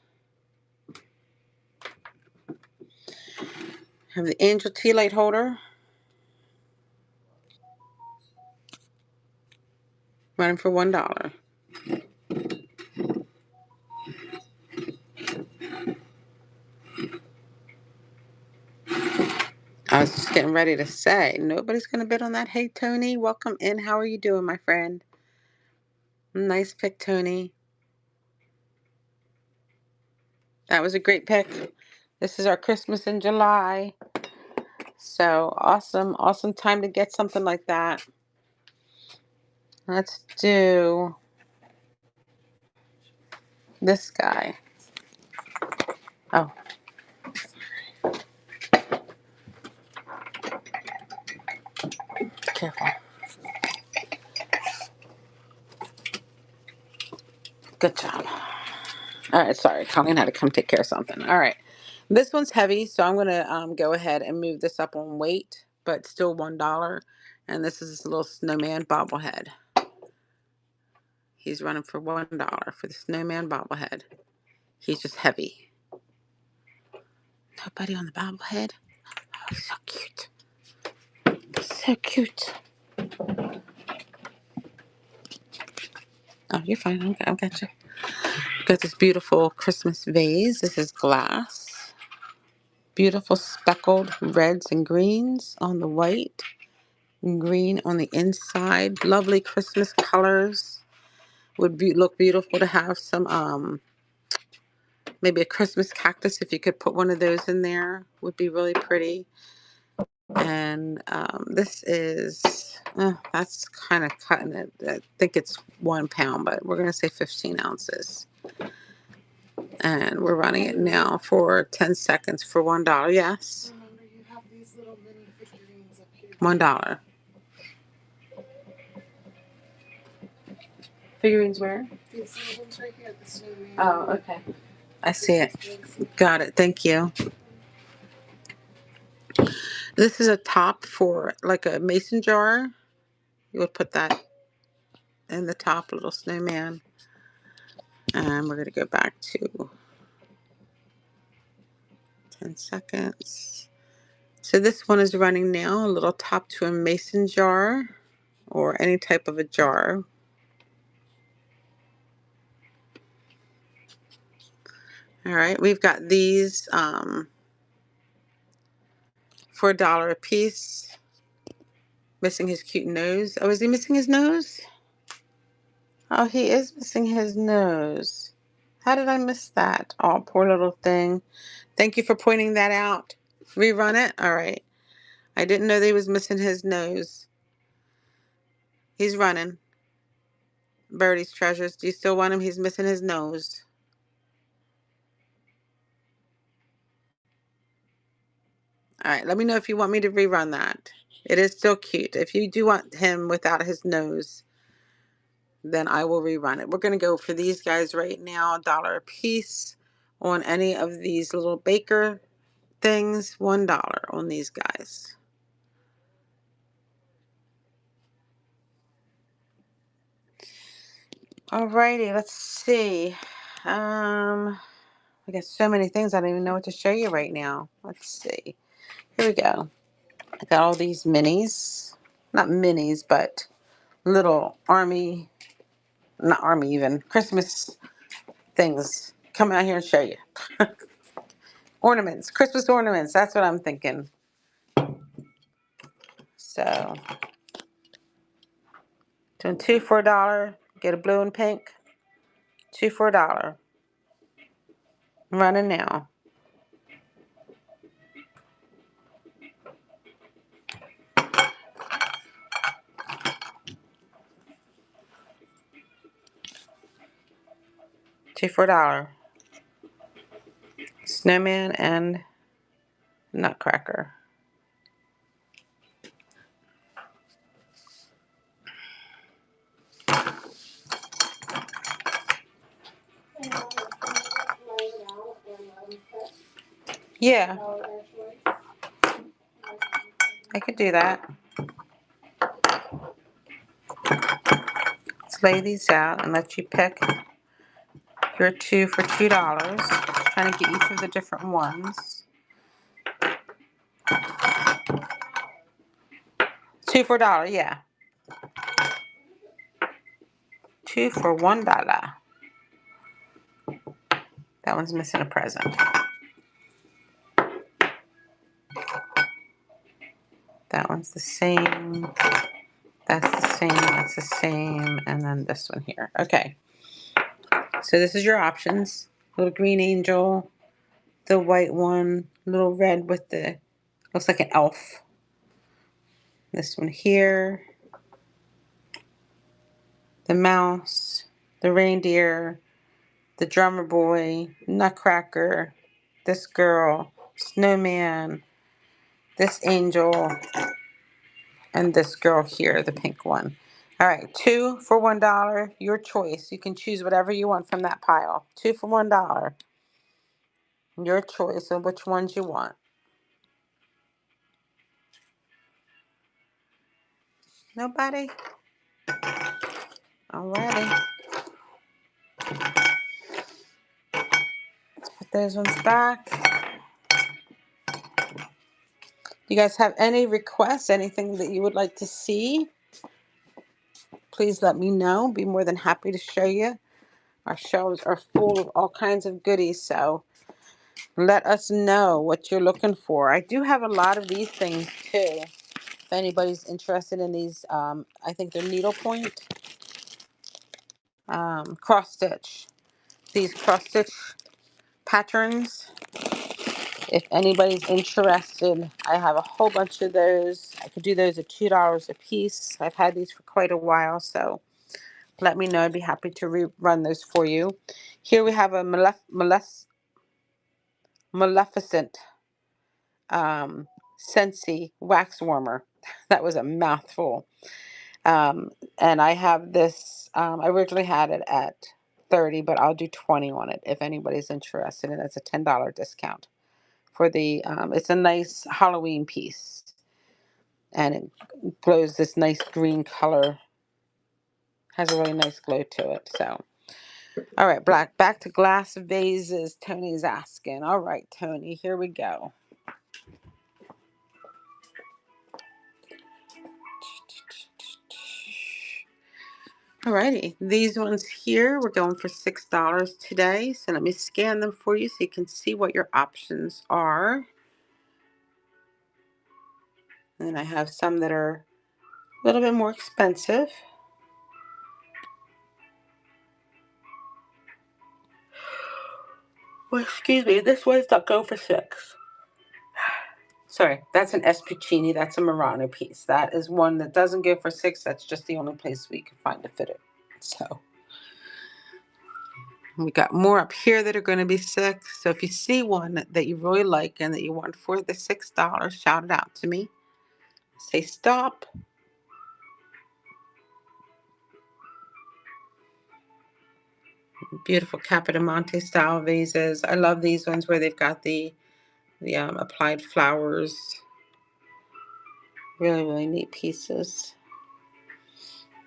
Have the angel tea light holder. Running for $1. I was just getting ready to say, nobody's going to bid on that. Hey, Tony, welcome in. How are you doing, my friend? Nice pick, Tony. That was a great pick. This is our Christmas in July. So awesome, awesome time to get something like that. Let's do this guy. Oh. Careful. Good job. All right, sorry. Colleen had to come take care of something. All right. This one's heavy, so I'm going to go ahead and move this up on weight, but still $1. And this is this little snowman bobblehead. He's running for $1 for the snowman bobblehead. He's just heavy. Nobody on the bobblehead. Oh, he's so cute. So cute. Oh, you're fine. Okay, I've got you. Got this beautiful Christmas vase. This is glass. Beautiful speckled reds and greens on the white. Green on the inside. Lovely Christmas colors. Would look beautiful to have some maybe a Christmas cactus. If you could put one of those in there, would be really pretty. And this is that's kind of cutting it. I think it's 1 pound, but we're gonna say 15 ounces. And we're running it now for 10 seconds for $1. Yes. Remember, you have these little mini figurines up here. $1. Figurines where? These little ones right here, the snowman. Oh, okay. I see it. Got it. Thank you. This is a top for like a mason jar. You would put that in the top, little snowman. And we're going to go back to 10 seconds. So this one is running now, a little top to a mason jar or any type of a jar. All right, we've got these for $1 a piece. Missing his cute nose. Oh, is he missing his nose? Oh, he is missing his nose. How did I miss that? Oh, poor little thing. Thank you for pointing that out. Rerun it? All right. I didn't know that he was missing his nose. He's running. Birdie's treasures. Do you still want him? He's missing his nose. All right. Let me know if you want me to rerun that. It is still cute. If you do want him without his nose, then I will rerun it. We're going to go for these guys right now, $1 a piece on any of these little baker things, $1 on these guys. Alrighty, let's see. I got so many things I don't even know what to show you right now. Let's see. Here we go. I got all these minis. Not minis, but little army, not army even, Christmas things. Come out here and show you. Ornaments, Christmas ornaments. That's what I'm thinking. So, doing 2 for $1. Get a blue and pink. 2 for $1. Running now. Two for $1. Snowman and Nutcracker. Yeah, I could do that. Let's lay these out and let you pick your 2 for $2. Trying to get each of the different ones. 2 for $1, yeah. 2 for $1. That one's missing a present. That one's the same. That's the same. That's the same. And then this one here. Okay. So this is your options. Little green angel. The white one. Little red with the, looks like an elf. This one here. The mouse. The reindeer. The drummer boy. Nutcracker. This girl. Snowman. This angel. And this girl here, the pink one. All right, 2 for $1, your choice. You can choose whatever you want from that pile. 2 for $1, your choice of which ones you want. Nobody? Alrighty. Put those ones back. You guys have any requests, anything that you would like to see? Please let me know. Be more than happy to show you. Our shelves are full of all kinds of goodies, so let us know what you're looking for. I do have a lot of these things too. If anybody's interested in these, I think they're needlepoint cross stitch. These cross stitch patterns. If anybody's interested, I have a whole bunch of those. I could do those at $2 a piece. I've had these for quite a while, so let me know. I'd be happy to rerun those for you. Here we have a Maleficent Scentsy wax warmer. That was a mouthful. And I have this, I originally had it at 30, but I'll do 20 on it if anybody's interested. And it's a $10 discount for the, it's a nice Halloween piece. And it glows this nice green color. Has a really nice glow to it. So, all right, back to glass vases. Tony's asking. All right, Tony, here we go. Alrighty, these ones here, we're going for $6 today. So let me scan them for you so you can see what your options are. And then I have some that are a little bit more expensive. Well, excuse me, this one's not going for 6. Sorry, that's an S. Puccini. That's a Murano piece. That is one that doesn't go for 6. That's just the only place we can find to fit it. So we got more up here that are going to be 6. So if you see one that you really like and that you want for the $6, shout it out to me. Say stop. Beautiful Capodimonte style vases. I love these ones where they've got the applied flowers. Really, really neat pieces.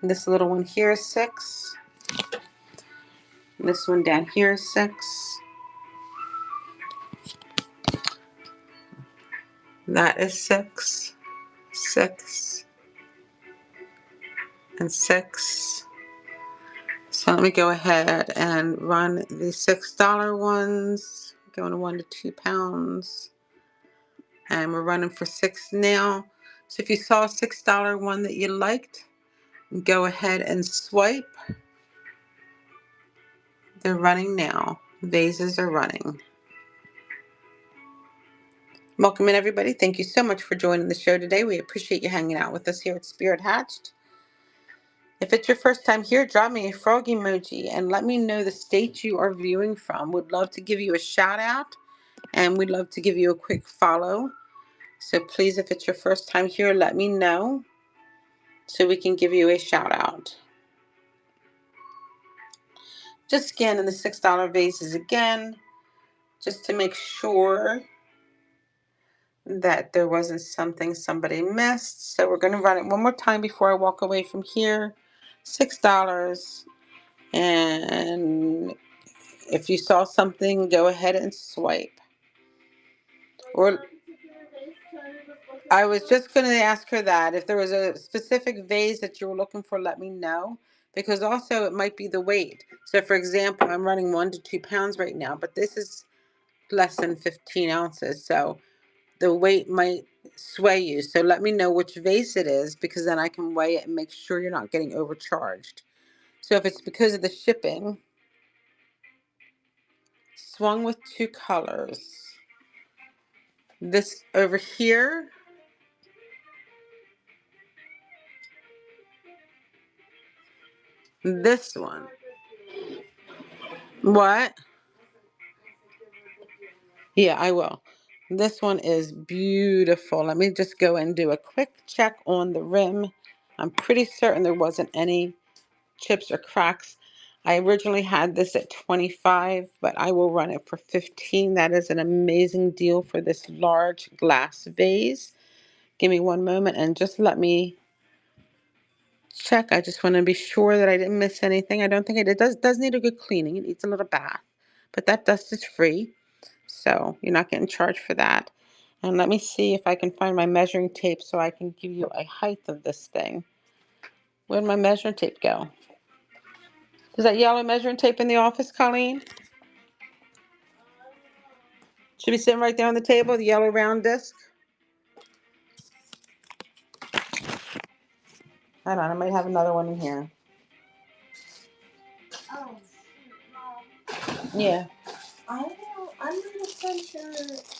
This little one here is 6. This one down here is 6. That is 6. 6. And 6. So let me go ahead and run the $6 ones, going to 1 to 2 pounds. And we're running for 6 now. So if you saw a $6 one that you liked, go ahead and swipe. They're running now. Vases are running. Welcome in, everybody. Thank you so much for joining the show today. We appreciate you hanging out with us here at Spirit Hatched. If it's your first time here, drop me a frog emoji and let me know the state you are viewing from. Would love to give you a shout out, and we'd love to give you a quick follow. So please, if it's your first time here, let me know so we can give you a shout out. Just scanning the $6 vases again, just to make sure that there wasn't something somebody missed. So we're going to run it one more time before I walk away from here. $6. And if you saw something, go ahead and swipe. Or I was just going to ask her that. If there was a specific vase that you were looking for, let me know. Because also it might be the weight. So for example, I'm running 1 to 2 pounds right now, but this is less than 15 ounces. So the weight might sway you. So let me know which vase it is, because then I can weigh it and make sure you're not getting overcharged. So if it's because of the shipping, swung with 2 colors. This over here, this one. What? Yeah, I will. This one is beautiful. Let me just go and do a quick check on the rim. I'm pretty certain there wasn't any chips or cracks. I originally had this at 25, but I will run it for 15. That is an amazing deal for this large glass vase. Give me one moment and just let me check. I just want to be sure that I didn't miss anything. I don't think I did. It does need a good cleaning. It needs a little bath, but that dust is free, so you're not getting charged for that. And let me see if I can find my measuring tape so I can give you a height of this thing. Where'd my measuring tape go? Is that yellow measuring tape in the office, Colleen? Should be sitting right there on the table, the yellow round disc. Hold on, I might have another one in here. Oh, shoot, Mom. Yeah. I'm not so sure.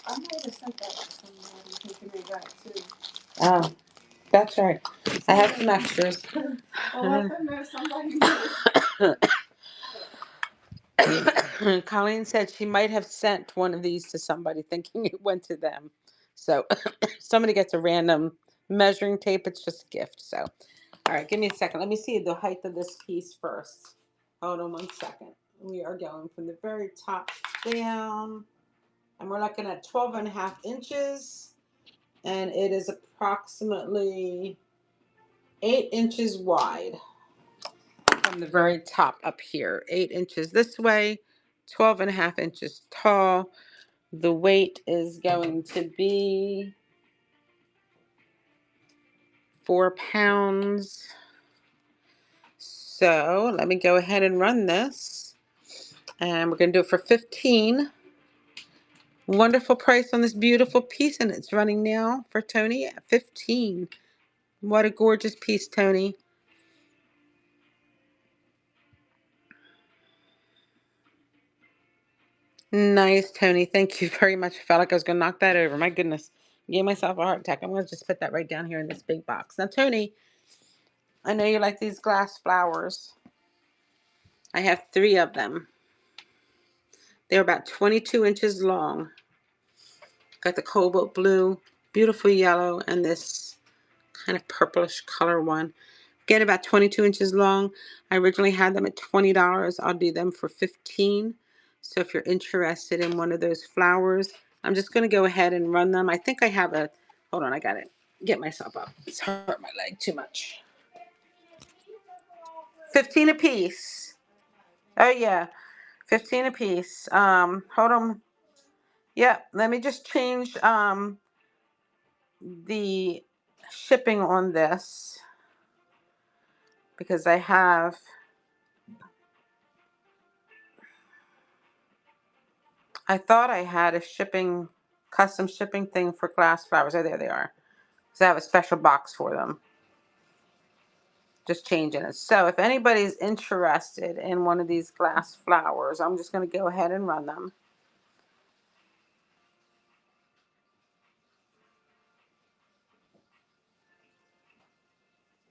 I might have sent that to somebody thinking they got it too. Oh, that's right. I have some extras. Well, let them know somebody did. Colleen said she might have sent one of these to somebody thinking it went to them. So somebody gets a random measuring tape. It's just a gift. So, all right, give me a second. Let me see the height of this piece first. Hold on 1 second. We are going from the very top down, and we're looking at 12.5 inches, and it is approximately 8 inches wide from the very top up here. 8 inches this way, 12.5 inches tall. The weight is going to be 4 pounds. So let me go ahead and run this. And we're going to do it for 15. Wonderful price on this beautiful piece. And it's running now for Tony at 15. What a gorgeous piece, Tony. Nice, Tony. Thank you very much. I felt like I was going to knock that over. My goodness. I gave myself a heart attack. I'm going to just put that right down here in this big box. Now, Tony, I know you like these glass flowers. I have 3 of them. They're about 22 inches long. Got the cobalt blue, beautiful yellow, and this kind of purplish color one. Get about 22 inches long. I originally had them at $20. I'll do them for $15. So if you're interested in one of those flowers, I'm just going to go ahead and run them. I think I have a, hold on, I got to get myself up. It's hurt my leg too much. 15 a piece. Oh yeah, 15 a piece. Hold on. Yeah, let me just change the shipping on this because I thought I had a custom shipping thing for glass flowers. Oh, there they are. So I have a special box for them. Just changing it. So if anybody's interested in one of these glass flowers, I'm just going to go ahead and run them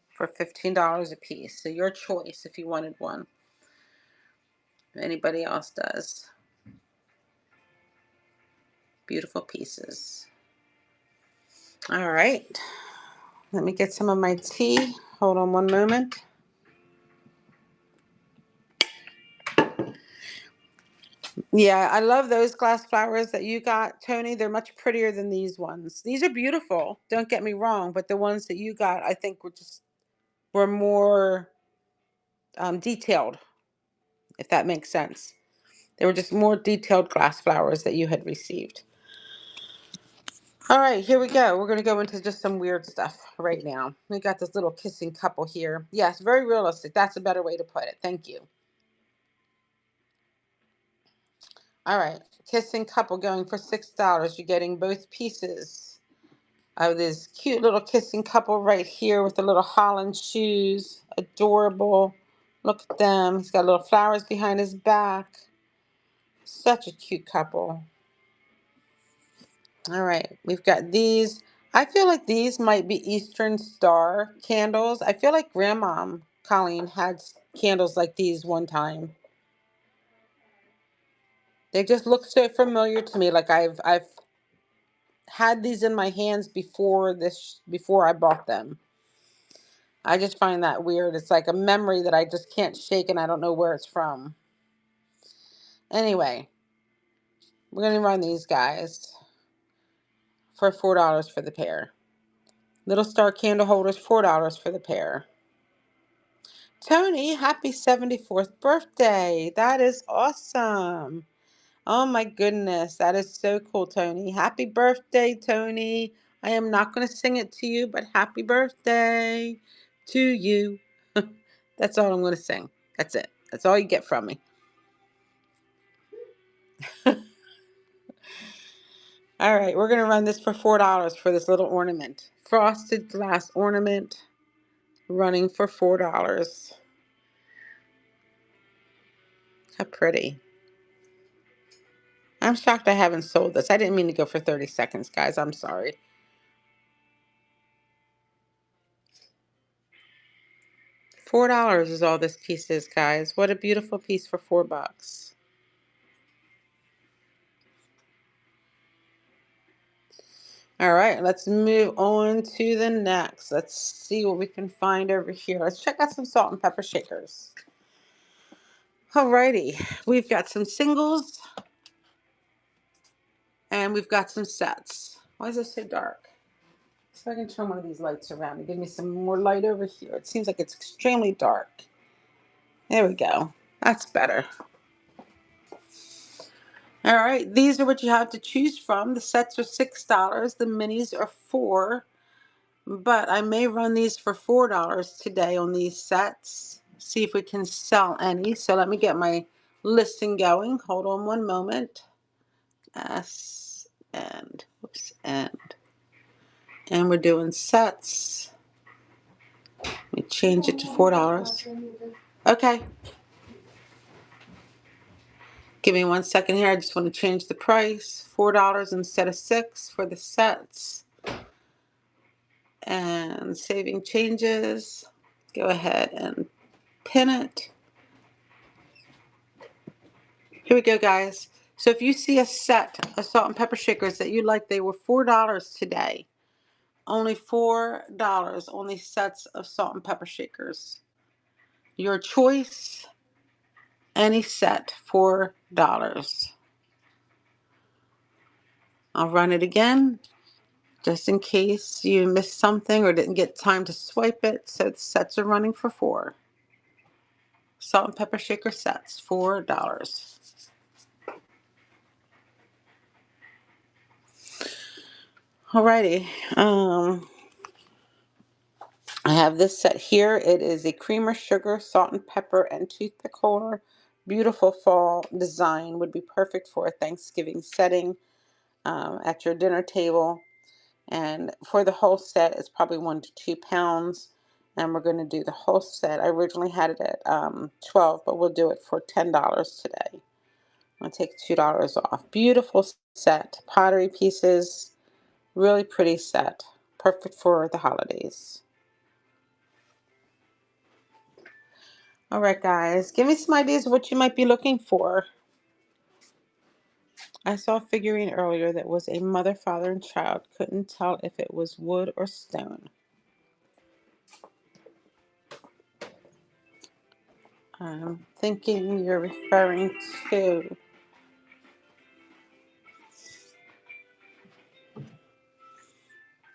for $15 a piece. So your choice if you wanted one. If anybody else does. Beautiful pieces. All right. Let me get some of my tea. Hold on one moment. Yeah, I love those glass flowers that you got, Tony. They're much prettier than these ones. These are beautiful, don't get me wrong, but the ones that you got, I think, were more detailed, if that makes sense. They were just more detailed glass flowers that you had received. All right, here we go. We're going to go into just some weird stuff right now. We got this little kissing couple here. Yes, very realistic. That's a better way to put it. Thank you. All right, kissing couple going for $6. You're getting both pieces of this cute little kissing couple right here with the little Holland shoes. Adorable. Look at them. He's got little flowers behind his back. Such a cute couple. All right, we've got these. I feel like these might be Eastern Star candles. I feel like Grandma Colleen had candles like these one time. They just look so familiar to me. Like I've had these in my hands before I bought them. I just find that weird. It's like a memory that I just can't shake and I don't know where it's from. Anyway, we're going to run these guys for $4 for the pair. Little Star candle holders, $4 for the pair. Tony, happy 74th birthday. That is awesome. Oh my goodness. That is so cool, Tony. Happy birthday, Tony. I am not going to sing it to you, but happy birthday to you. That's all I'm going to sing. That's it. That's all you get from me. All right, we're going to run this for $4 for this little ornament. Frosted glass ornament running for $4. How pretty. I'm shocked I haven't sold this. I didn't mean to go for 30 seconds, guys. I'm sorry. $4 is all this piece is, guys. What a beautiful piece for $4. All right, let's move on to the next. Let's see what we can find over here. Let's check out some salt and pepper shakers. Alrighty, we've got some singles and we've got some sets. Why is it so dark? So I can turn one of these lights around and give me some more light over here. It seems like it's extremely dark. There we go. That's better. All right, these are what you have to choose from. The sets are $6. The minis are $4. But I may run these for $4 today on these sets. See if we can sell any. So let me get my listing going. Hold on one moment. And we're doing sets. Let me change it to $4. Okay. Give me 1 second here. I just want to change the price. $4 instead of $6 for the sets. And saving changes. Go ahead and pin it. Here we go, guys. So if you see a set of salt and pepper shakers that you like, they were $4 today. only $4 on these sets of salt and pepper shakers. Your choice, any set, $4. I'll run it again, just in case you missed something or didn't get time to swipe it. So sets are running for $4. Salt and pepper shaker sets, $4. Alrighty. I have this set here. It is a creamer, sugar, salt and pepper, and toothpick holder. Beautiful fall design. Would be perfect for a Thanksgiving setting at your dinner table. And for the whole set, it's probably 1 to 2 pounds. And we're going to do the whole set. I originally had it at 12, but we'll do it for $10 today. I'll take $2 off. Beautiful set. Pottery pieces. Really pretty set. Perfect for the holidays. All right, guys. Give me some ideas of what you might be looking for. I saw a figurine earlier that was a mother, father, and child. Couldn't tell if it was wood or stone. I'm thinking you're referring to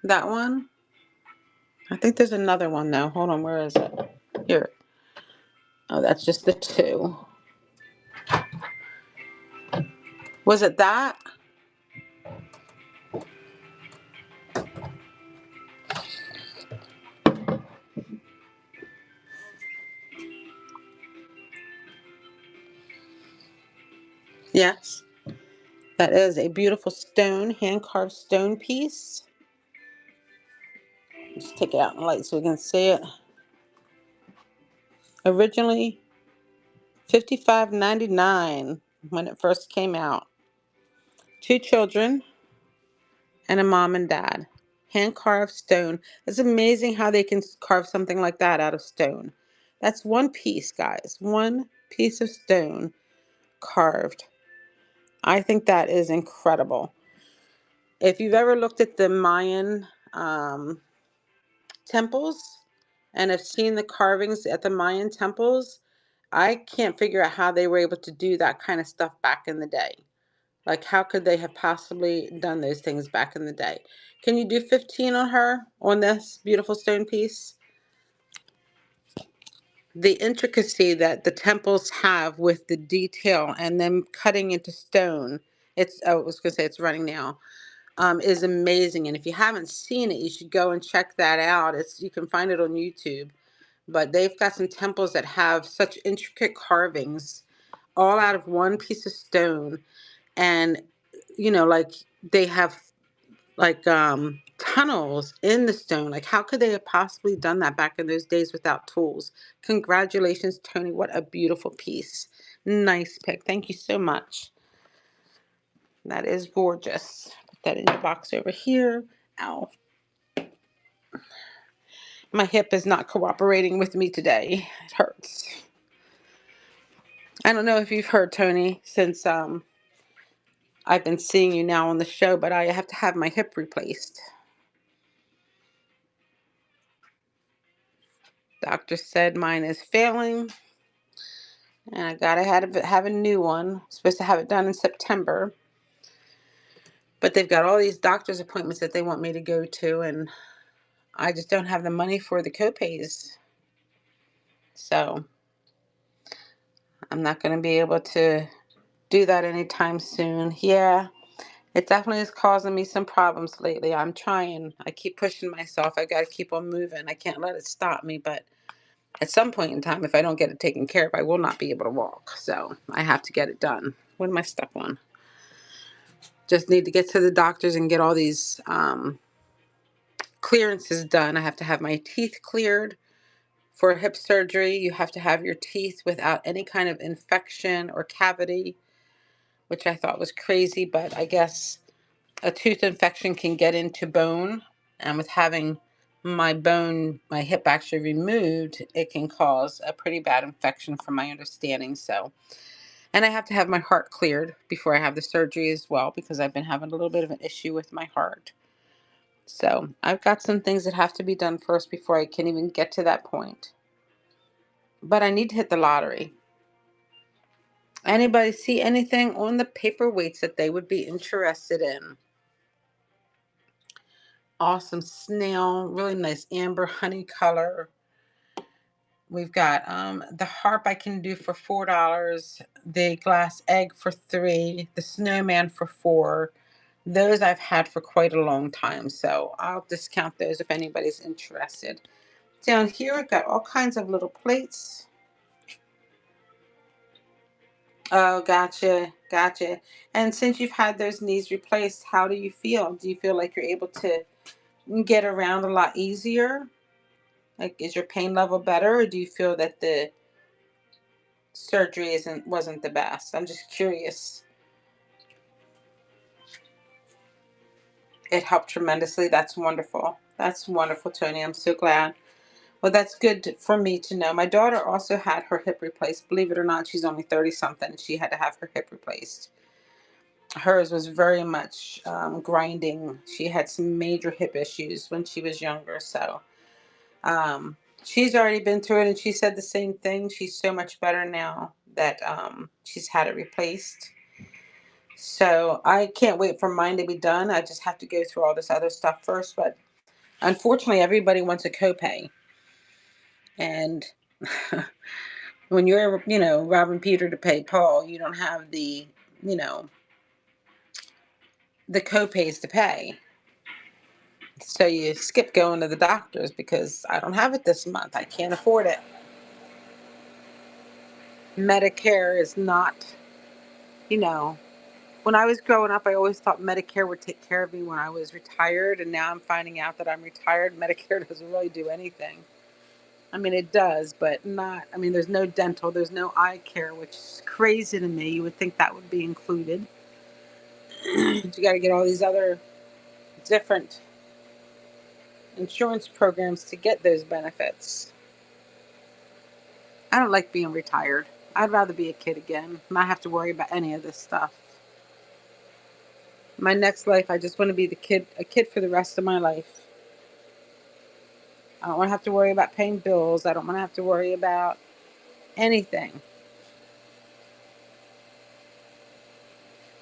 that one. I think there's another one though. Hold on, where is it? Here. Oh, that's just the two. Was it that? Yes. That is a beautiful stone, hand-carved stone piece. Just take it out in the light so we can see it. Originally $55.99 when it first came out. 2 children and a mom and dad. Hand carved stone. It's amazing how they can carve something like that out of stone. That's one piece, guys. One piece of stone carved. I think that is incredible. If you've ever looked at the Mayan temples and have seen the carvings at the Mayan temples, I can't figure out how they were able to do that kind of stuff back in the day. Like, how could they have possibly done those things back in the day? Can you do 15 on her, on this beautiful stone piece? The intricacy that the temples have with the detail and them cutting into stone, I was going to say it's running now, is amazing. And if you haven't seen it, you should go and check that out. You can find it on YouTube. But they've got some temples that have such intricate carvings, all out of one piece of stone. And, like they have like tunnels in the stone. Like, how could they have possibly done that back in those days without tools? Congratulations, Tony. What a beautiful piece. Nice pick. Thank you so much. That is gorgeous. Put that in your box over here. Ow. My hip is not cooperating with me today. It hurts. I don't know if you've heard, Tony, since I've been seeing you now on the show, but I have to have my hip replaced. Doctor said mine is failing, and I gotta have a new one. Supposed to have it done in September, but they've got all these doctor's appointments that they want me to go to, and I just don't have the money for the copays. So I'm not going to be able to do that anytime soon. Yeah, it definitely is causing me some problems lately. I'm trying. I keep pushing myself. I got to keep on moving. I can't let it stop me, but at some point in time, if I don't get it taken care of, I will not be able to walk. So I have to get it done. What am I stuck on? Just need to get to the doctors and get all these clearances done. I have to have my teeth cleared. For hip surgery, you have to have your teeth without any kind of infection or cavity, which I thought was crazy, but I guess a tooth infection can get into bone. And with having my hip actually removed, it can cause a pretty bad infection from my understanding. So, and I have to have my heart cleared before I have the surgery as well, because I've been having a little bit of an issue with my heart. So I've got some things that have to be done first before I can even get to that point. But I need to hit the lottery. Anybody see anything on the paperweights that they would be interested in? Awesome snail, really nice amber honey color. We've got the harp I can do for $4, the glass egg for $3, the snowman for $4. Those I've had for quite a long time, so I'll discount those if anybody's interested. Down here we've got all kinds of little plates. Oh, gotcha, gotcha. And since you've had those knees replaced, how do you feel? Do you feel like you're able to get around a lot easier? Like, is your pain level better, or do you feel that the surgery wasn't the best? I'm just curious. It helped tremendously. That's wonderful. That's wonderful, Tony. I'm so glad. Well, that's good for me to know. My daughter also had her hip replaced. Believe it or not, she's only 30 something. She had to have her hip replaced. Hers was very much grinding. She had some major hip issues when she was younger. So she's already been through it, and she said the same thing. She's so much better now that she's had it replaced. So I can't wait for mine to be done. I just have to go through all this other stuff first. But unfortunately, everybody wants a copay. And when you're, robbing Peter to pay Paul, you don't have you know, the copays to pay. So you skip going to the doctors because I don't have it this month. I can't afford it. Medicare is not, you know, when I was growing up, I always thought Medicare would take care of me when I was retired. And now I'm finding out that I'm retired. Medicare doesn't really do anything. I mean, it does, but not, I mean, there's no dental, there's no eye care, which is crazy to me. You would think that would be included. You got to get all these other different insurance programs to get those benefits. I don't like being retired. I'd rather be a kid again, not have to worry about any of this stuff. My next life, I just want to be a kid for the rest of my life. I don't want to have to worry about paying bills. I don't want to have to worry about anything.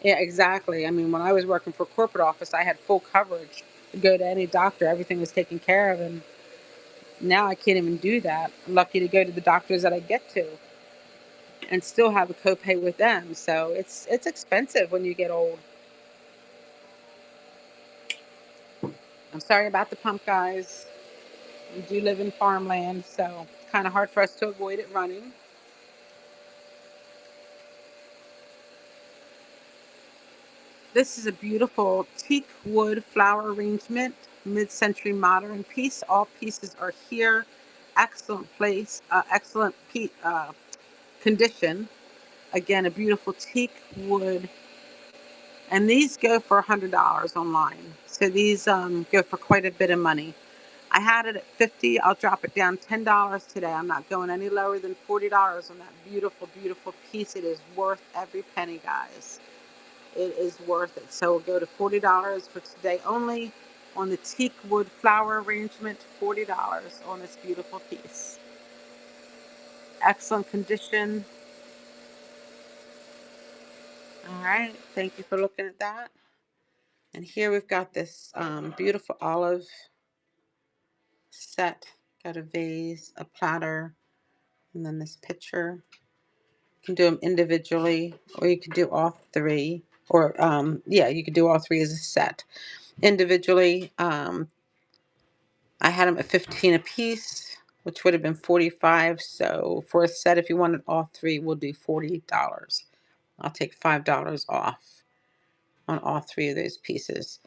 Yeah, exactly. I mean, when I was working for a corporate office, I had full coverage to go to any doctor. Everything was taken care of, and now I can't even do that. I'm lucky to go to the doctors that I get to, and still have a copay with them. So it's expensive when you get old. I'm sorry about the pump, guys. We do live in farmland, so it's kind of hard for us to avoid it running. This is a beautiful teak wood flower arrangement, mid-century modern piece. All pieces are here. Excellent place, excellent condition. Again, a beautiful teak wood, and these go for $100 online. So these go for quite a bit of money. I had it at 50. I'll drop it down $10 today. I'm not going any lower than $40 on that beautiful, beautiful piece. It is worth every penny, guys. It is worth it. So we'll go to $40 for today only on the teak wood flower arrangement. $40 on this beautiful piece. Excellent condition. All right. Thank you for looking at that. And here we've got this beautiful olive set. Got a vase, a platter, and then this pitcher. You can do them individually, or you could do all three. Or, yeah, you could do all three as a set. Individually, I had them at 15 a piece, which would have been 45. So for a set, if you wanted all three, we'll do $40. I'll take $5 off on all three of those pieces.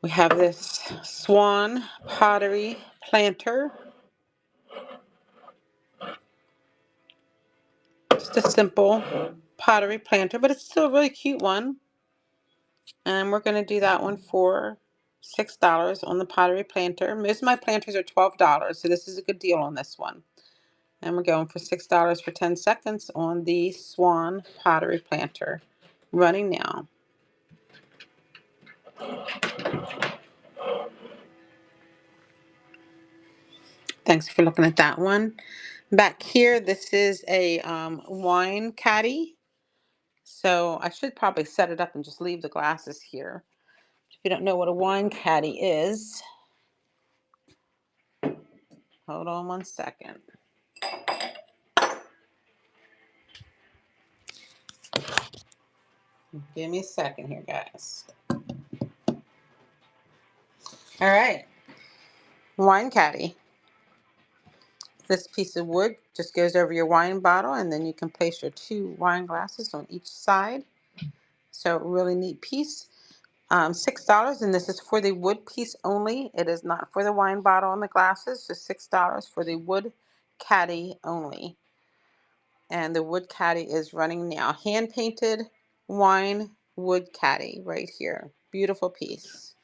We have this swan pottery planter. Just a simple pottery planter, but it's still a really cute one. And we're going to do that one for $6 on the pottery planter. Most of my planters are $12, so this is a good deal on this one. And we're going for $6 for 10 seconds on the Swan pottery planter. Running now. Thanks for looking at that one. Back here, this is a wine caddy. So I should probably set it up and just leave the glasses here. If you don't know what a wine caddy is, hold on one second. Give me a second here, guys. All right. Wine caddy. This piece of wood just goes over your wine bottle, and then you can place your 2 wine glasses on each side. So really neat piece. $6, and this is for the wood piece only. It is not for the wine bottle and the glasses. Just $6 for the wood caddy only. And the wood caddy is running now. Hand painted wine wood caddy right here. Beautiful piece.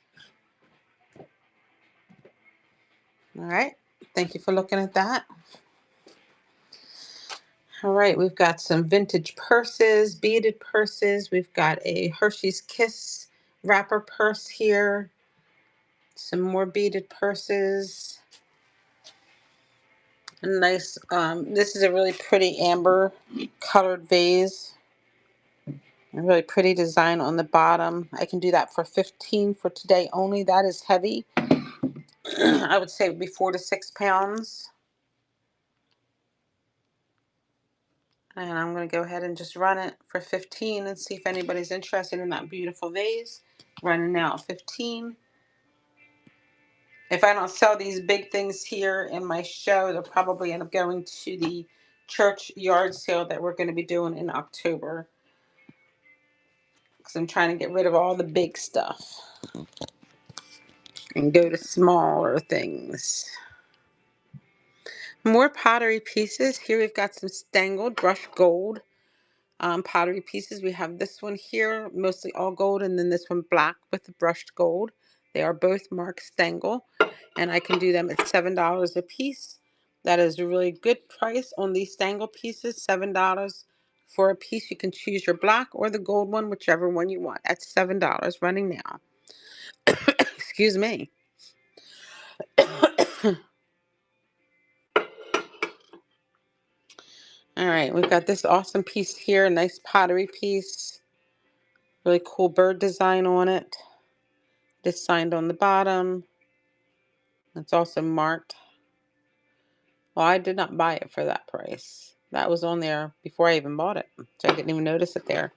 All right. Thank you for looking at that. All right, we've got some vintage purses, beaded purses. We've got a Hershey's Kiss wrapper purse here. Some more beaded purses. A nice, this is a really pretty amber colored vase. A really pretty design on the bottom. I can do that for $15 for today only. That is heavy. I would say it would be 4 to 6 pounds. And I'm going to go ahead and just run it for $15 and see if anybody's interested in that beautiful vase. Running now at $15. If I don't sell these big things here in my show, they'll probably end up going to the church yard sale that we're going to be doing in October. Because I'm trying to get rid of all the big stuff and go to smaller things. More pottery pieces. Here we've got some stangled brushed gold pottery pieces. We have this one here, mostly all gold, and then this one black with the brushed gold. They are both marked Stangle, and I can do them at $7 a piece. That is a really good price on these Stangle pieces, $7 for a piece. You can choose your black or the gold one, whichever one you want. At $7 running now. Excuse me. All right, we've got this awesome piece here, a nice pottery piece. Really cool bird design on it. It's signed on the bottom. It's also marked. Well, I did not buy it for that price. That was on there before I even bought it. So I didn't even notice it there.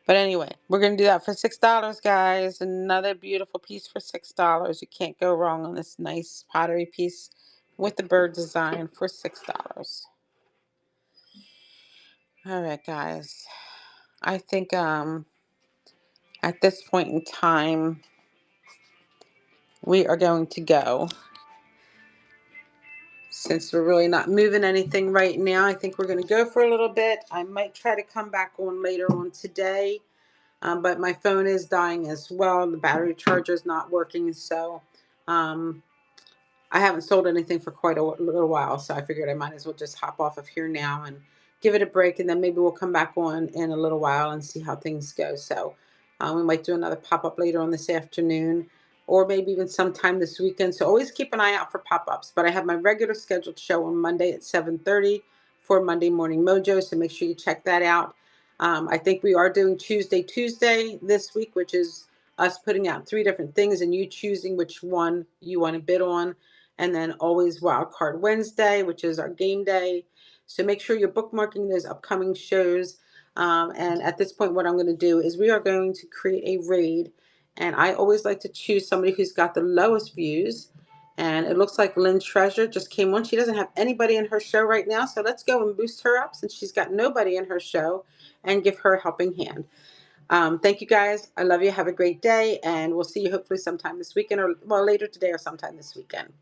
But anyway, we're going to do that for $6, guys. Another beautiful piece for $6. You can't go wrong on this nice pottery piece with the bird design for $6. All right, guys. I think at this point in time, we are going to go. Since we're really not moving anything right now, I think we're going to go for a little bit. I might try to come back on later on today, but my phone is dying as well. The battery charger is not working, so I haven't sold anything for quite a little while, so I figured I might as well just hop off of here now and give it a break, and then maybe we'll come back on in a little while and see how things go. So we might do another pop-up later on this afternoon, or maybe even sometime this weekend. So always keep an eye out for pop-ups. But I have my regular scheduled show on Monday at 7:30 for Monday Morning Mojo, so make sure you check that out. I think we are doing Tuesday this week, which is us putting out 3 different things and you choosing which one you want to bid on. And then always Wild Card Wednesday, which is our game day. So make sure you're bookmarking those upcoming shows. And at this point, what I'm going to do is we are going to create a raid. And I always like to choose somebody who's got the lowest views. And it looks like Lynn Treasure just came on. She doesn't have anybody in her show right now. So let's go and boost her up since she's got nobody in her show and give her a helping hand. Thank you guys. I love you. Have a great day. And we'll see you hopefully sometime this weekend or well, later today or sometime this weekend.